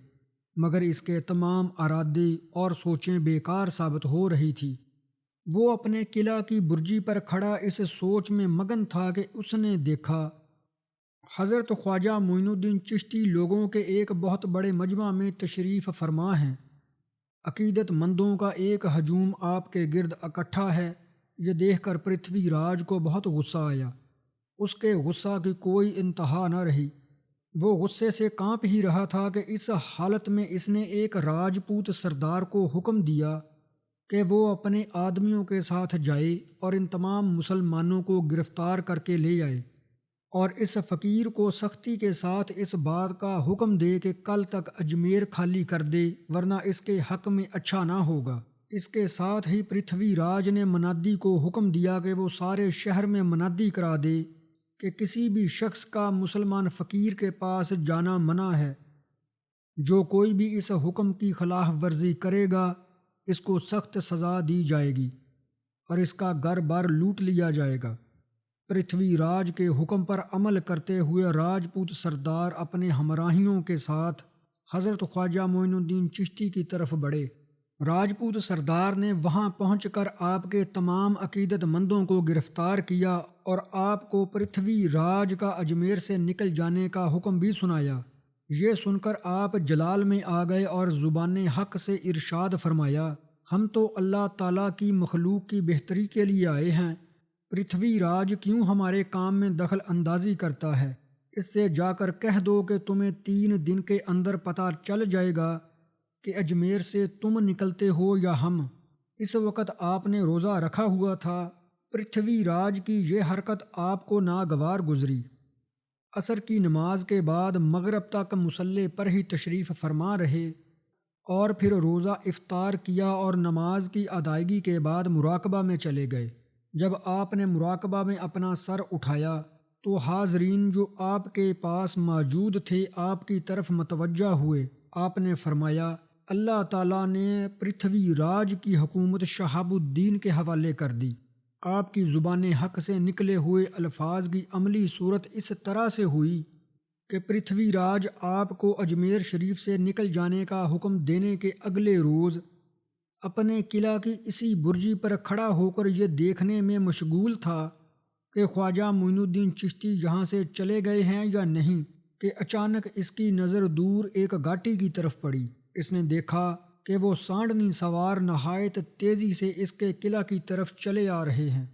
مگر اس کے تمام ارادے اور سوچیں بیکار ثابت ہو رہی تھی۔ وہ اپنے قلعہ کی برجی پر کھڑا اس سوچ میں مگن تھا کہ اس نے دیکھا حضرت خواجہ معین الدین چشتی لوگوں کے ایک بہت بڑے مجمع میں تشریف فرما ہیں۔ عقیدت مندوں کا ایک ہجوم آپ کے گرد اکٹھا ہے۔ یہ دیکھ کر پرتھوی راج کو بہت غصہ آیا۔ اس کے غصہ کی کوئی انتہا نہ رہی۔ وہ غصے سے کانپ ہی رہا تھا کہ اس حالت میں اس نے ایک راجپوت سردار کو حکم دیا کہ وہ اپنے آدمیوں کے ساتھ جائے اور ان تمام مسلمانوں کو گرفتار کر کے لے آئے اور اس فقیر کو سختی کے ساتھ اس بات کا حکم دے کہ کل تک اجمیر خالی کر دے، ورنہ اس کے حق میں اچھا نہ ہوگا۔ اس کے ساتھ ہی پرتھوی راج نے منادی کو حکم دیا کہ وہ سارے شہر میں منادی کرا دے کہ کسی بھی شخص کا مسلمان فقیر کے پاس جانا منع ہے۔ جو کوئی بھی اس حکم کی خلاف ورزی کرے گا اس کو سخت سزا دی جائے گی اور اس کا گھر بار لوٹ لیا جائے گا۔ پرتھوی راج کے حکم پر عمل کرتے ہوئے راجپوت سردار اپنے ہمراہیوں کے ساتھ حضرت خواجہ معین الدین چشتی کی طرف بڑھے۔ راجپوت سردار نے وہاں پہنچ کر آپ کے تمام عقیدت مندوں کو گرفتار کیا اور آپ کو پرتھوی راج کا اجمیر سے نکل جانے کا حکم بھی سنایا۔ یہ سن کر آپ جلال میں آ گئے اور زبان حق سے ارشاد فرمایا: ہم تو اللہ تعالیٰ کی مخلوق کی بہتری کے لیے آئے ہیں، پرتھوی راج کیوں ہمارے کام میں دخل اندازی کرتا ہے؟ اس سے جا کر کہہ دو کہ تمہیں 3 دن کے اندر پتہ چل جائے گا کہ اجمیر سے تم نکلتے ہو یا ہم۔ اس وقت آپ نے روزہ رکھا ہوا تھا۔ پرتھوی راج کی یہ حرکت آپ کو ناگوار گزری۔ عصر کی نماز کے بعد مغرب تک مصلی پر ہی تشریف فرما رہے اور پھر روزہ افطار کیا اور نماز کی ادائیگی کے بعد مراقبہ میں چلے گئے۔ جب آپ نے مراقبہ میں اپنا سر اٹھایا تو حاضرین جو آپ کے پاس موجود تھے آپ کی طرف متوجہ ہوئے۔ آپ نے فرمایا، اللہ تعالیٰ نے پرتھوی راج کی حکومت شہاب الدین کے حوالے کر دی۔ آپ کی زبان حق سے نکلے ہوئے الفاظ کی عملی صورت اس طرح سے ہوئی کہ پرتھوی راج آپ کو اجمیر شریف سے نکل جانے کا حکم دینے کے اگلے روز اپنے قلعہ کی اسی برجی پر کھڑا ہو کر یہ دیکھنے میں مشغول تھا کہ خواجہ معین الدین چشتی یہاں سے چلے گئے ہیں یا نہیں، کہ اچانک اس کی نظر دور ایک گھاٹی کی طرف پڑی۔ اس نے دیکھا کہ وہ سانڈنی سوار نہایت تیزی سے اس کے قلعہ کی طرف چلے آ رہے ہیں۔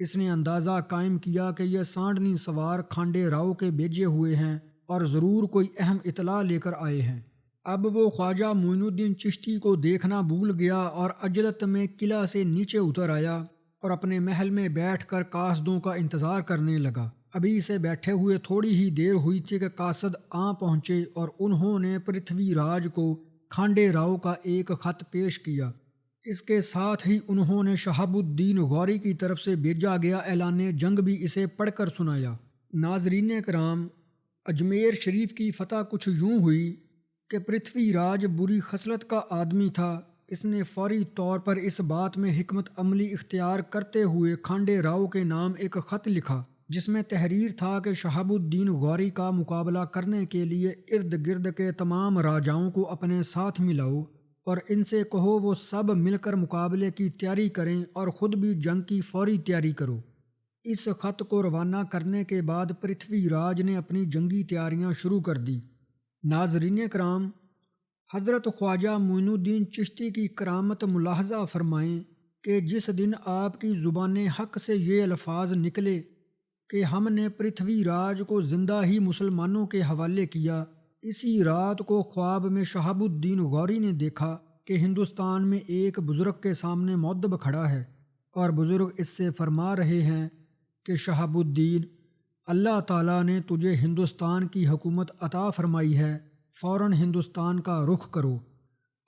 اس نے اندازہ قائم کیا کہ یہ سانڈنی سوار کھانڈے راؤ کے بھیجے ہوئے ہیں اور ضرور کوئی اہم اطلاع لے کر آئے ہیں۔ اب وہ خواجہ معین الدین چشتی کو دیکھنا بھول گیا اور عجلت میں قلعہ سے نیچے اتر آیا اور اپنے محل میں بیٹھ کر قاصدوں کا انتظار کرنے لگا۔ ابھی سے بیٹھے ہوئے تھوڑی ہی دیر ہوئی تھی کہ قاصد آ پہنچے اور انہوں نے پرتھوی راج کو کھانڈے راؤ کا ایک خط پیش کیا۔ اس کے ساتھ ہی انہوں نے شہاب الدین غوری کی طرف سے بھیجا گیا اعلان جنگ بھی اسے پڑھ کر سنایا۔ ناظرین کرام، اجمیر شریف کی فتح کچھ یوں ہوئی کہ پرتھوی راج بری خصلت کا آدمی تھا۔ اس نے فوری طور پر اس بات میں حکمت عملی اختیار کرتے ہوئے کھانڈے راؤ کے نام ایک خط لکھا جس میں تحریر تھا کہ شہاب الدین غوری کا مقابلہ کرنے کے لیے ارد گرد کے تمام راجاؤں کو اپنے ساتھ ملاؤ اور ان سے کہو وہ سب مل کر مقابلے کی تیاری کریں اور خود بھی جنگ کی فوری تیاری کرو۔ اس خط کو روانہ کرنے کے بعد پرتھوی راج نے اپنی جنگی تیاریاں شروع کر دی۔ ناظرین کرام، حضرت خواجہ معین الدین چشتی کی کرامت ملاحظہ فرمائیں کہ جس دن آپ کی زبان حق سے یہ الفاظ نکلے کہ ہم نے پرتھوی راج کو زندہ ہی مسلمانوں کے حوالے کیا، اسی رات کو خواب میں شہاب الدین غوری نے دیکھا کہ ہندوستان میں ایک بزرگ کے سامنے مؤدب کھڑا ہے اور بزرگ اس سے فرما رہے ہیں کہ شہاب الدین، اللہ تعالیٰ نے تجھے ہندوستان کی حکومت عطا فرمائی ہے، فوراً ہندوستان کا رخ کرو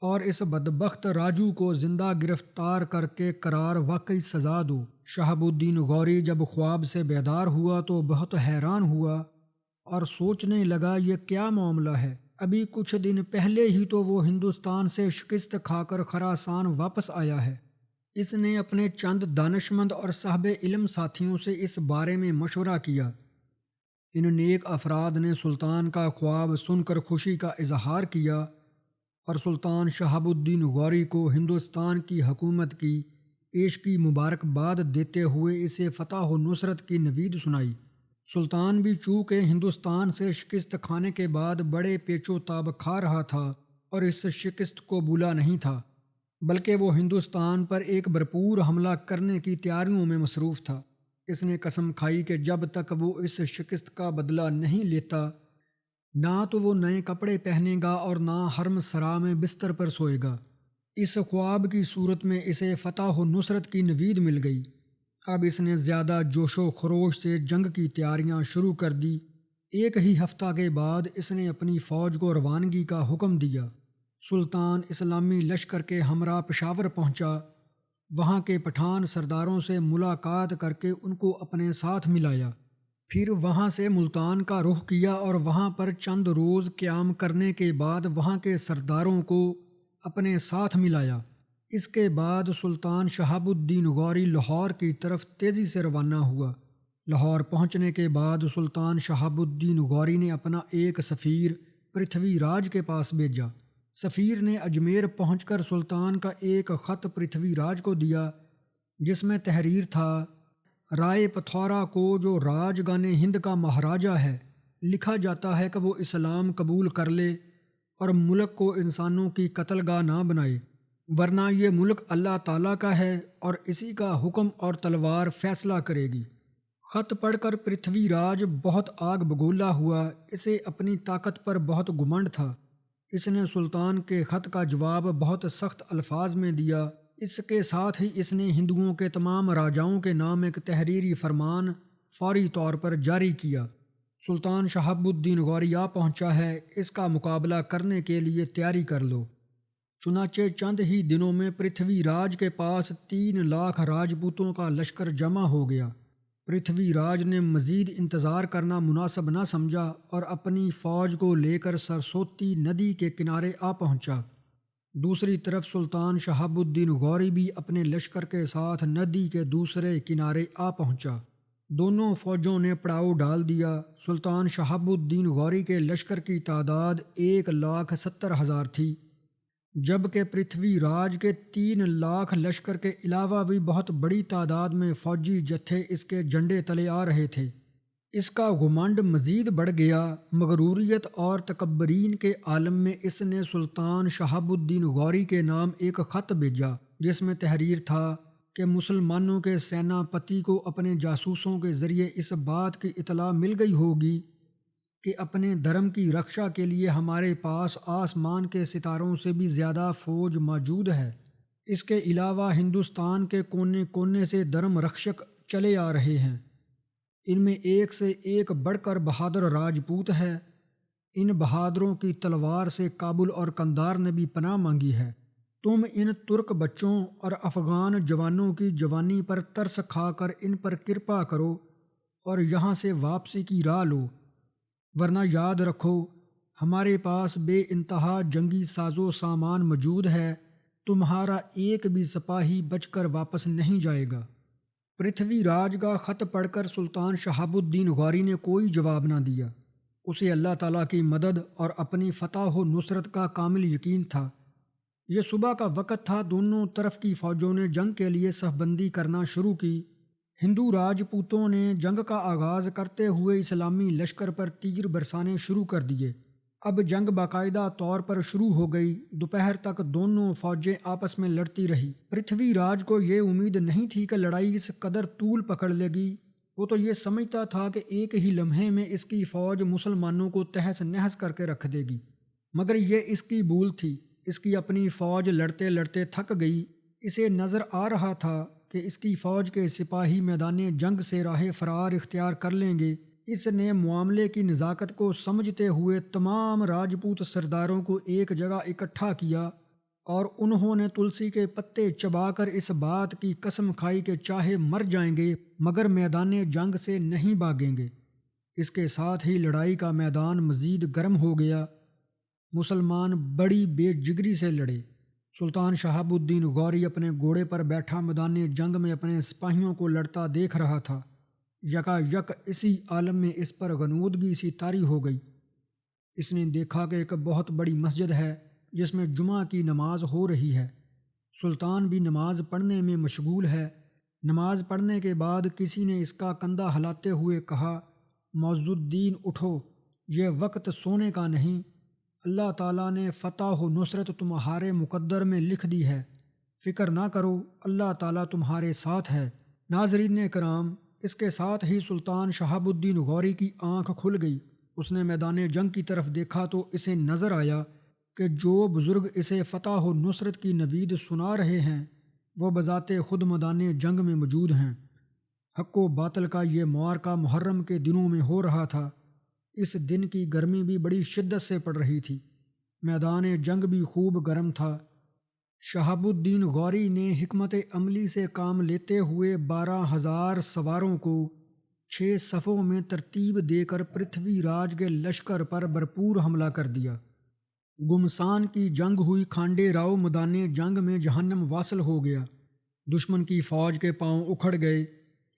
اور اس بدبخت راجو کو زندہ گرفتار کر کے قرار واقعی سزا دو۔ شہاب الدین غوری جب خواب سے بیدار ہوا تو بہت حیران ہوا اور سوچنے لگا یہ کیا معاملہ ہے؟ ابھی کچھ دن پہلے ہی تو وہ ہندوستان سے شکست کھا کر خراسان واپس آیا ہے۔ اس نے اپنے چند دانشمند اور صاحب علم ساتھیوں سے اس بارے میں مشورہ کیا۔ ان نیک افراد نے سلطان کا خواب سن کر خوشی کا اظہار کیا اور سلطان شہاب الدین غوری کو ہندوستان کی حکومت کی پیشگی مبارکباد دیتے ہوئے اسے فتح و نصرت کی نوید سنائی۔ سلطان بھی چونکہ ہندوستان سے شکست کھانے کے بعد بڑے پیچ و تاب کھا رہا تھا اور اس شکست کو بھولا نہیں تھا، بلکہ وہ ہندوستان پر ایک بھرپور حملہ کرنے کی تیاریوں میں مصروف تھا۔ اس نے قسم کھائی کہ جب تک وہ اس شکست کا بدلہ نہیں لیتا، نہ تو وہ نئے کپڑے پہنے گا اور نہ حرم سرا میں بستر پر سوئے گا۔ اس خواب کی صورت میں اسے فتح و نصرت کی نوید مل گئی۔ اب اس نے زیادہ جوش و خروش سے جنگ کی تیاریاں شروع کر دی۔ ایک ہی ہفتہ کے بعد اس نے اپنی فوج کو روانگی کا حکم دیا۔ سلطان اسلامی لشکر کے ہمراہ پشاور پہنچا، وہاں کے پٹھان سرداروں سے ملاقات کر کے ان کو اپنے ساتھ ملایا، پھر وہاں سے ملتان کا رخ کیا اور وہاں پر چند روز قیام کرنے کے بعد وہاں کے سرداروں کو اپنے ساتھ ملایا۔ اس کے بعد سلطان شہاب الدین غوری لاہور کی طرف تیزی سے روانہ ہوا۔ لاہور پہنچنے کے بعد سلطان شہاب الدین غوری نے اپنا ایک سفیر پرتھوی راج کے پاس بھیجا۔ سفیر نے اجمیر پہنچ کر سلطان کا ایک خط پرتھوی راج کو دیا جس میں تحریر تھا، رائے پتھورا کو جو راج گان ہند کا مہاراجا ہے لکھا جاتا ہے کہ وہ اسلام قبول کر لے اور ملک کو انسانوں کی قتل گاہ نہ بنائے۔ ورنہ یہ ملک اللہ تعالیٰ کا ہے اور اسی کا حکم اور تلوار فیصلہ کرے گی۔ خط پڑھ کر پرتھوی راج بہت آگ بگولا ہوا، اسے اپنی طاقت پر بہت گمنڈ تھا۔ اس نے سلطان کے خط کا جواب بہت سخت الفاظ میں دیا۔ اس کے ساتھ ہی اس نے ہندوؤں کے تمام راجاؤں کے نام ایک تحریری فرمان فوری طور پر جاری کیا۔ سلطان شہاب الدین غوری آ پہنچا ہے، اس کا مقابلہ کرنے کے لیے تیاری کر لو۔ چنانچہ چند ہی دنوں میں پرتھوی راج کے پاس 3 لاکھ راجپوتوں کا لشکر جمع ہو گیا۔ پرتھوی راج نے مزید انتظار کرنا مناسب نہ سمجھا اور اپنی فوج کو لے کر سرسوتی ندی کے کنارے آ پہنچا۔ دوسری طرف سلطان شہاب الدین غوری بھی اپنے لشکر کے ساتھ ندی کے دوسرے کنارے آ پہنچا۔ دونوں فوجوں نے پڑاؤ ڈال دیا۔ سلطان شہاب الدین غوری کے لشکر کی تعداد 1,70,000 تھی، جبکہ پرتھوی راج کے 3 لاکھ لشکر کے علاوہ بھی بہت بڑی تعداد میں فوجی جتھے اس کے جھنڈے تلے آ رہے تھے۔ اس کا گھمنڈ مزید بڑھ گیا۔ مغروریت اور تکبرین کے عالم میں اس نے سلطان شہاب الدین غوری کے نام ایک خط بھیجا، جس میں تحریر تھا کہ مسلمانوں کے سیناپتی کو اپنے جاسوسوں کے ذریعے اس بات کی اطلاع مل گئی ہوگی کہ اپنے دھرم کی رکشا کے لیے ہمارے پاس آسمان کے ستاروں سے بھی زیادہ فوج موجود ہے۔ اس کے علاوہ ہندوستان کے کونے کونے سے دھرم رکشک چلے آ رہے ہیں، ان میں ایک سے ایک بڑھ کر بہادر راجپوت ہے۔ ان بہادروں کی تلوار سے کابل اور قندھار نے بھی پناہ مانگی ہے۔ تم ان ترک بچوں اور افغان جوانوں کی جوانی پر ترس کھا کر ان پر کرپا کرو اور یہاں سے واپسی کی راہ لو، ورنہ یاد رکھو ہمارے پاس بے انتہا جنگی ساز و سامان موجود ہے، تمہارا ایک بھی سپاہی بچ کر واپس نہیں جائے گا۔ پرتھوی راج کا خط پڑھ کر سلطان شہاب الدین غوری نے کوئی جواب نہ دیا۔ اسے اللہ تعالیٰ کی مدد اور اپنی فتح و نصرت کا کامل یقین تھا۔ یہ صبح کا وقت تھا، دونوں طرف کی فوجوں نے جنگ کے لیے صف بندی کرنا شروع کی۔ ہندو راجپوتوں نے جنگ کا آغاز کرتے ہوئے اسلامی لشکر پر تیر برسانے شروع کر دیے۔ اب جنگ باقاعدہ طور پر شروع ہو گئی۔ دوپہر تک دونوں فوجیں آپس میں لڑتی رہی۔ پرتھوی راج کو یہ امید نہیں تھی کہ لڑائی اس قدر طول پکڑ لے گی۔ وہ تو یہ سمجھتا تھا کہ ایک ہی لمحے میں اس کی فوج مسلمانوں کو تہس نہس کر کے رکھ دے گی، مگر یہ اس کی بھول تھی۔ اس کی اپنی فوج لڑتے لڑتے تھک گئی۔ اسے نظر آ رہا تھا کہ اس کی فوج کے سپاہی میدان جنگ سے راہ فرار اختیار کر لیں گے۔ اس نے معاملے کی نزاکت کو سمجھتے ہوئے تمام راجپوت سرداروں کو ایک جگہ اکٹھا کیا اور انہوں نے تلسی کے پتے چبا کر اس بات کی قسم کھائی کہ چاہے مر جائیں گے مگر میدان جنگ سے نہیں بھاگیں گے۔ اس کے ساتھ ہی لڑائی کا میدان مزید گرم ہو گیا۔ مسلمان بڑی بے جگری سے لڑے۔ سلطان شہاب الدین غوری اپنے گھوڑے پر بیٹھا میدان جنگ میں اپنے سپاہیوں کو لڑتا دیکھ رہا تھا۔ یکا یک اسی عالم میں اس پر غنودگی سی طاری ہو گئی۔ اس نے دیکھا کہ ایک بہت بڑی مسجد ہے جس میں جمعہ کی نماز ہو رہی ہے۔ سلطان بھی نماز پڑھنے میں مشغول ہے۔ نماز پڑھنے کے بعد کسی نے اس کا کندھا ہلاتے ہوئے کہا، معز الدین اٹھو، یہ وقت سونے کا نہیں، اللہ تعالیٰ نے فتح و نصرت تمہارے مقدر میں لکھ دی ہے، فکر نہ کرو، اللہ تعالیٰ تمہارے ساتھ ہے۔ ناظرین کرام، اس کے ساتھ ہی سلطان شہاب الدین غوری کی آنکھ کھل گئی۔ اس نے میدان جنگ کی طرف دیکھا تو اسے نظر آیا کہ جو بزرگ اسے فتح و نصرت کی نوید سنا رہے ہیں وہ بذات خود میدان جنگ میں موجود ہیں۔ حق و باطل کا یہ معرکہ محرم کے دنوں میں ہو رہا تھا۔ اس دن کی گرمی بھی بڑی شدت سے پڑ رہی تھی۔ میدان جنگ بھی خوب گرم تھا۔ شہاب الدین غوری نے حکمت عملی سے کام لیتے ہوئے 12,000 سواروں کو 6 صفوں میں ترتیب دے کر پرتھوی راج کے لشکر پر بھرپور حملہ کر دیا۔ گمسان کی جنگ ہوئی، کھانڈے راؤ میدان جنگ میں جہنم واصل ہو گیا۔ دشمن کی فوج کے پاؤں اکھڑ گئے۔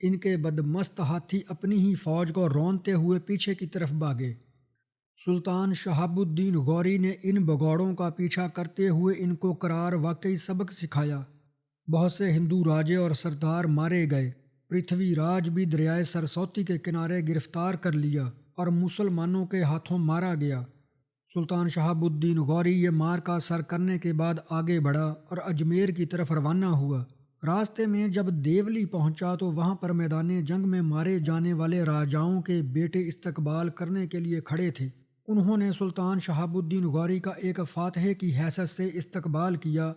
ان کے بدمست ہاتھی اپنی ہی فوج کو رونتے ہوئے پیچھے کی طرف بھاگے۔ سلطان شہاب الدین غوری نے ان بگوڑوں کا پیچھا کرتے ہوئے ان کو کرار واقعی سبق سکھایا۔ بہت سے ہندو راجے اور سردار مارے گئے۔ پرتھوی راج بھی دریائے سرسوتی کے کنارے گرفتار کر لیا اور مسلمانوں کے ہاتھوں مارا گیا۔ سلطان شہاب الدین غوری یہ مارکا سر کرنے کے بعد آگے بڑھا اور اجمیر کی طرف روانہ ہوا۔ راستے میں جب دیولی پہنچا تو وہاں پر میدان جنگ میں مارے جانے والے راجاؤں کے بیٹے استقبال کرنے کے لیے کھڑے تھے۔ انہوں نے سلطان شہاب الدین غوری کا ایک فاتح کی حیثیت سے استقبال کیا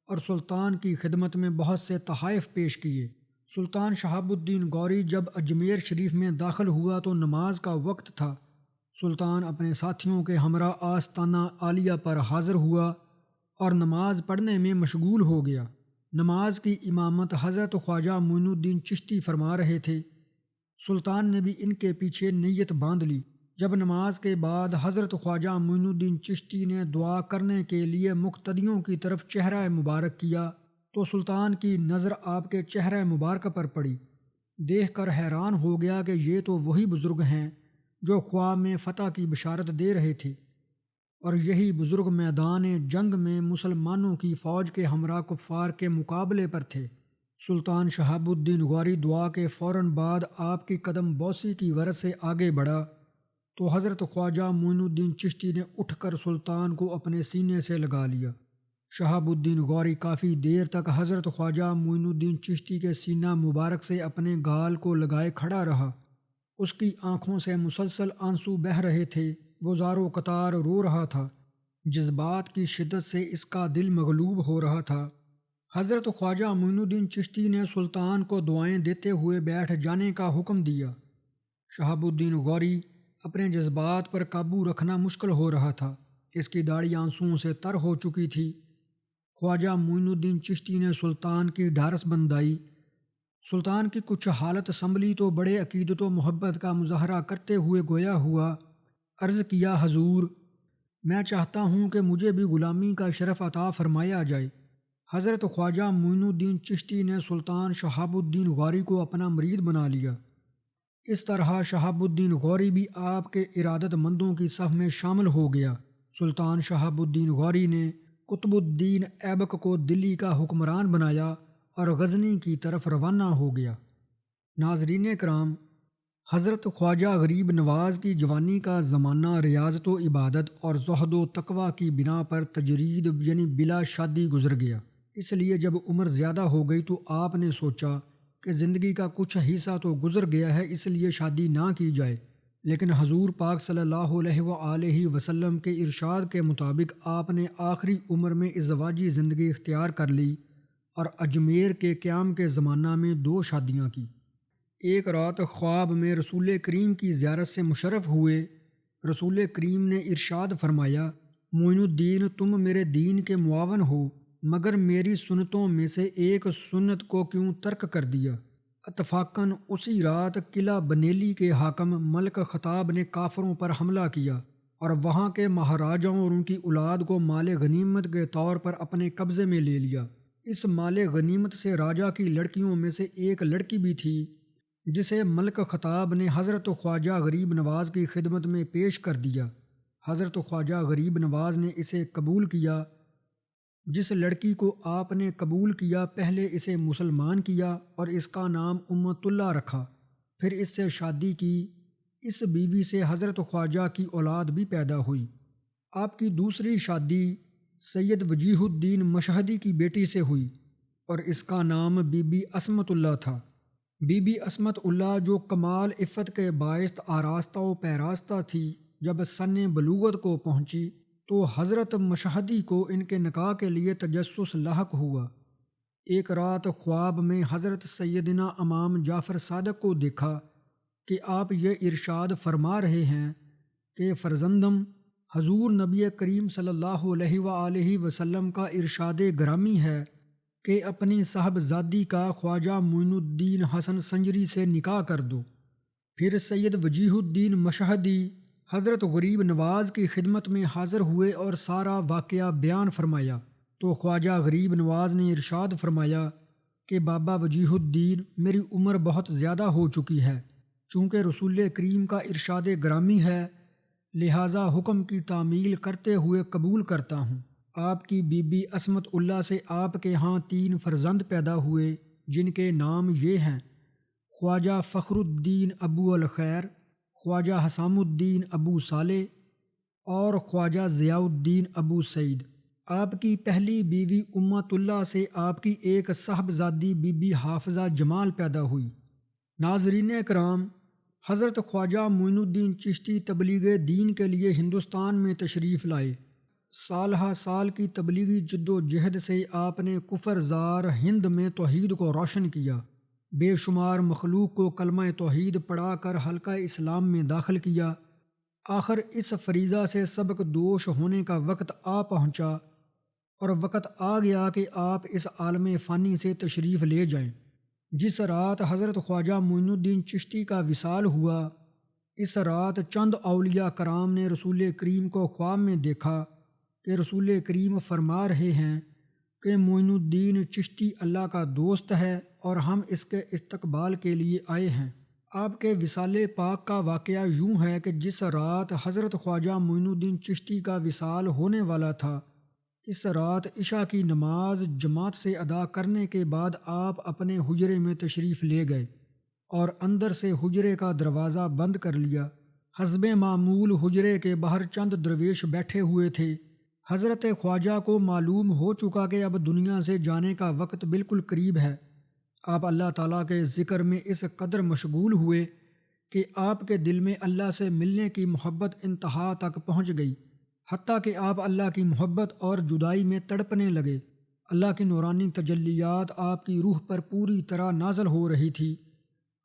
اور سلطان کی خدمت میں بہت سے تحائف پیش کیے۔ سلطان شہاب الدین غوری جب اجمیر شریف میں داخل ہوا تو نماز کا وقت تھا۔ سلطان اپنے ساتھیوں کے ہمراہ آستانہ عالیہ پر حاضر ہوا اور نماز پڑھنے میں مشغول ہو گیا۔ نماز کی امامت حضرت خواجہ معین الدین چشتی فرما رہے تھے۔ سلطان نے بھی ان کے پیچھے نیت باندھ لی۔ جب نماز کے بعد حضرت خواجہ معین الدین چشتی نے دعا کرنے کے لیے مقتدیوں کی طرف چہرہ مبارک کیا تو سلطان کی نظر آپ کے چہرہ مبارک پر پڑی۔ دیکھ کر حیران ہو گیا کہ یہ تو وہی بزرگ ہیں جو خواب میں فتح کی بشارت دے رہے تھے، اور یہی بزرگ میدان جنگ میں مسلمانوں کی فوج کے ہمراہ کفار کے مقابلے پر تھے۔ سلطان شہاب الدین غوری دعا کے فوراً بعد آپ کی قدم بوسی کی غرض سے آگے بڑھا تو حضرت خواجہ معین الدین چشتی نے اٹھ کر سلطان کو اپنے سینے سے لگا لیا۔ شہاب الدین غوری کافی دیر تک حضرت خواجہ معین الدین چشتی کے سینہ مبارک سے اپنے گال کو لگائے کھڑا رہا۔ اس کی آنکھوں سے مسلسل آنسو بہہ رہے تھے، وہ زار و قطار رو رہا تھا، جذبات کی شدت سے اس کا دل مغلوب ہو رہا تھا۔ حضرت خواجہ معین الدین چشتی نے سلطان کو دعائیں دیتے ہوئے بیٹھ جانے کا حکم دیا۔ شہاب الدین غوری اپنے جذبات پر قابو رکھنا مشکل ہو رہا تھا، اس کی داڑھی آنسوؤں سے تر ہو چکی تھی۔ خواجہ معین الدین چشتی نے سلطان کی ڈھارس بندائی، سلطان کی کچھ حالت سنبھلی تو بڑے عقیدت و محبت کا مظاہرہ کرتے ہوئے گویا ہوا، عرض کیا حضور، میں چاہتا ہوں کہ مجھے بھی غلامی کا شرف عطا فرمایا جائے۔ حضرت خواجہ معین الدین چشتی نے سلطان شہاب الدین غوری کو اپنا مرید بنا لیا۔ اس طرح شہاب الدین غوری بھی آپ کے ارادت مندوں کی صف میں شامل ہو گیا۔ سلطان شہاب الدین غوری نے قطب الدین ایبک کو دلی کا حکمران بنایا اور غزنی کی طرف روانہ ہو گیا۔ ناظرین کرام، حضرت خواجہ غریب نواز کی جوانی کا زمانہ ریاضت و عبادت اور زہد و تقویٰ کی بنا پر تجرید یعنی بلا شادی گزر گیا۔ اس لیے جب عمر زیادہ ہو گئی تو آپ نے سوچا کہ زندگی کا کچھ حصہ تو گزر گیا ہے، اس لیے شادی نہ کی جائے، لیکن حضور پاک صلی اللہ علیہ وآلہ وسلم کے ارشاد کے مطابق آپ نے آخری عمر میں ازدواجی زندگی اختیار کر لی اور اجمیر کے قیام کے زمانہ میں 2 شادیاں کی۔ ایک رات خواب میں رسول کریم کی زیارت سے مشرف ہوئے۔ رسول کریم نے ارشاد فرمایا، معین الدین، تم میرے دین کے معاون ہو، مگر میری سنتوں میں سے ایک سنت کو کیوں ترک کر دیا؟ اتفاقاً اسی رات قلعہ بنیلی کے حاکم ملک خطاب نے کافروں پر حملہ کیا اور وہاں کے مہاراجاؤں اور ان کی اولاد کو مال غنیمت کے طور پر اپنے قبضے میں لے لیا۔ اس مال غنیمت سے راجا کی لڑکیوں میں سے ایک لڑکی بھی تھی جسے ملک خطاب نے حضرت خواجہ غریب نواز کی خدمت میں پیش کر دیا۔ حضرت خواجہ غریب نواز نے اسے قبول کیا۔ جس لڑکی کو آپ نے قبول کیا پہلے اسے مسلمان کیا اور اس کا نام امت اللہ رکھا، پھر اس سے شادی کی۔ اس بیوی سے حضرت خواجہ کی اولاد بھی پیدا ہوئی۔ آپ کی دوسری شادی سید وجیہ الدین مشہدی کی بیٹی سے ہوئی اور اس کا نام بی بی عصمت اللہ تھا۔ بی بی عصمت اللہ جو کمال عفت کے باعث آراستہ و پیراستہ تھی، جب سن بلوغت کو پہنچی تو حضرت مشہدی کو ان کے نکاح کے لیے تجسس لاحق ہوا۔ ایک رات خواب میں حضرت سیدنا امام جعفر صادق کو دیکھا کہ آپ یہ ارشاد فرما رہے ہیں کہ فرزندم، حضور نبی کریم صلی اللہ علیہ وآلہ وسلم کا ارشاد گرامی ہے کہ اپنی صاحبزادی کا خواجہ معین الدین حسن سنجری سے نکاح کر دو۔ پھر سید وجیہ الدین مشہدی حضرت غریب نواز کی خدمت میں حاضر ہوئے اور سارا واقعہ بیان فرمایا تو خواجہ غریب نواز نے ارشاد فرمایا کہ بابا وجیہ الدین، میری عمر بہت زیادہ ہو چکی ہے، چونکہ رسول کریم کا ارشاد گرامی ہے، لہٰذا حکم کی تعمیل کرتے ہوئے قبول کرتا ہوں۔ آپ کی بی بی عصمت اللہ سے آپ کے ہاں 3 فرزند پیدا ہوئے، جن کے نام یہ ہیں: خواجہ فخر الدین ابو الخیر، خواجہ حسام الدین ابو صالح اور خواجہ ضیاء الدین ابو سعید۔ آپ کی پہلی بیوی امت اللہ سے آپ کی ایک صاحبزادی بی بی حافظہ جمال پیدا ہوئی۔ ناظرین اکرام، حضرت خواجہ معین الدین چشتی تبلیغ دین کے لیے ہندوستان میں تشریف لائے۔ سال ہا سال کی تبلیغی جد و جہد سے آپ نے کفر زار ہند میں توحید کو روشن کیا، بے شمار مخلوق کو کلمہ توحید پڑھا کر حلقہ اسلام میں داخل کیا۔ آخر اس فریضہ سے سبق دوش ہونے کا وقت آ پہنچا اور وقت آ گیا کہ آپ اس عالم فانی سے تشریف لے جائیں۔ جس رات حضرت خواجہ معین الدین چشتی کا وصال ہوا، اس رات چند اولیاء کرام نے رسول کریم کو خواب میں دیکھا کہ رسول کریم فرما رہے ہیں کہ معین الدین چشتی اللہ کا دوست ہے اور ہم اس کے استقبال کے لیے آئے ہیں۔ آپ کے وصال پاک کا واقعہ یوں ہے کہ جس رات حضرت خواجہ معین الدین چشتی کا وصال ہونے والا تھا، اس رات عشاء کی نماز جماعت سے ادا کرنے کے بعد آپ اپنے حجرے میں تشریف لے گئے اور اندر سے حجرے کا دروازہ بند کر لیا۔ حسب معمول حجرے کے باہر چند درویش بیٹھے ہوئے تھے۔ حضرت خواجہ کو معلوم ہو چکا کہ اب دنیا سے جانے کا وقت بالکل قریب ہے۔ آپ اللہ تعالیٰ کے ذکر میں اس قدر مشغول ہوئے کہ آپ کے دل میں اللہ سے ملنے کی محبت انتہا تک پہنچ گئی، حتیٰ کہ آپ اللہ کی محبت اور جدائی میں تڑپنے لگے۔ اللہ کی نورانی تجلیات آپ کی روح پر پوری طرح نازل ہو رہی تھی۔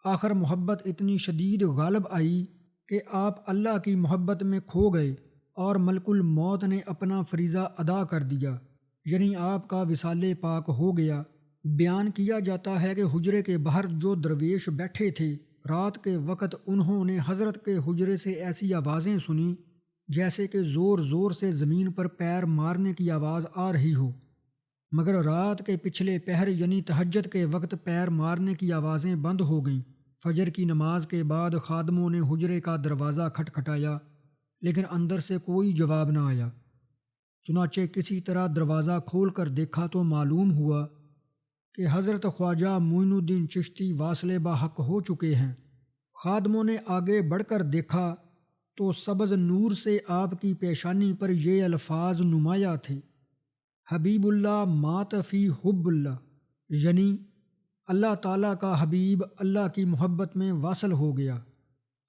آخر محبت اتنی شدید غالب آئی کہ آپ اللہ کی محبت میں کھو گئے اور ملک الموت نے اپنا فریضہ ادا کر دیا، یعنی آپ کا وصال پاک ہو گیا۔ بیان کیا جاتا ہے کہ حجرے کے باہر جو درویش بیٹھے تھے، رات کے وقت انہوں نے حضرت کے حجرے سے ایسی آوازیں سنیں جیسے کہ زور زور سے زمین پر پیر مارنے کی آواز آ رہی ہو، مگر رات کے پچھلے پہر یعنی تہجد کے وقت پیر مارنے کی آوازیں بند ہو گئیں۔ فجر کی نماز کے بعد خادموں نے حجرے کا دروازہ کھٹکھٹایا، لیکن اندر سے کوئی جواب نہ آیا۔ چنانچہ کسی طرح دروازہ کھول کر دیکھا تو معلوم ہوا کہ حضرت خواجہ معین الدین چشتی واصل باحق ہو چکے ہیں۔ خادموں نے آگے بڑھ کر دیکھا تو سبز نور سے آپ کی پیشانی پر یہ الفاظ نمایاں تھے: حبیب اللہ مات فی حب اللہ، یعنی اللہ تعالیٰ کا حبیب اللہ کی محبت میں واصل ہو گیا۔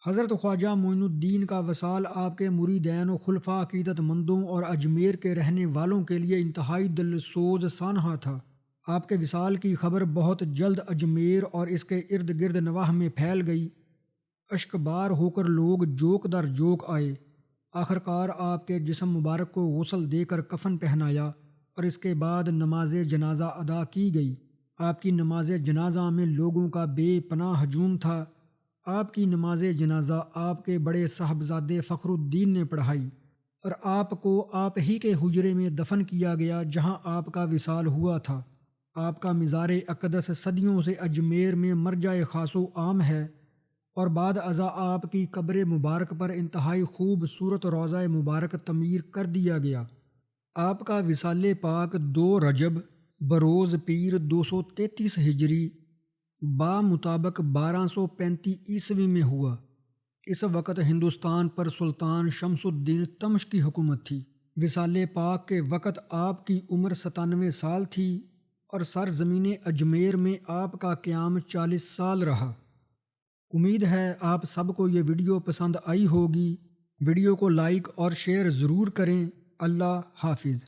حضرت خواجہ معین الدین کا وصال آپ کے مریدین و خلفاء عقیدت مندوں اور اجمیر کے رہنے والوں کے لیے انتہائی دل سوز سانحہ تھا۔ آپ کے وصال کی خبر بہت جلد اجمیر اور اس کے ارد گرد نواح میں پھیل گئی۔ اشک بار ہو کر لوگ جوک در جوک آئے۔ آخرکار آپ کے جسم مبارک کو غسل دے کر کفن پہنایا اور اس کے بعد نماز جنازہ ادا کی گئی۔ آپ کی نماز جنازہ میں لوگوں کا بے پناہ ہجوم تھا۔ آپ کی نماز جنازہ آپ کے بڑے صاحبزادے فخر الدین نے پڑھائی اور آپ کو آپ ہی کے حجرے میں دفن کیا گیا جہاں آپ کا وصال ہوا تھا۔ آپ کا مزار اقدس صدیوں سے اجمیر میں مرجع خاص و عام ہے اور بعد ازاں آپ کی قبر مبارک پر انتہائی خوبصورت روضہ مبارک تعمیر کر دیا گیا۔ آپ کا وصال پاک 2 رجب بروز پیر 233 ہجری بامطابق 1235 عیسوی میں ہوا۔ اس وقت ہندوستان پر سلطان شمس الدین تمش کی حکومت تھی۔ وصال پاک کے وقت آپ کی عمر 97 سال تھی اور سرزمین اجمیر میں آپ کا قیام 40 سال رہا۔ امید ہے آپ سب کو یہ ویڈیو پسند آئی ہوگی۔ ویڈیو کو لائک اور شیئر ضرور کریں۔ اللہ حافظ۔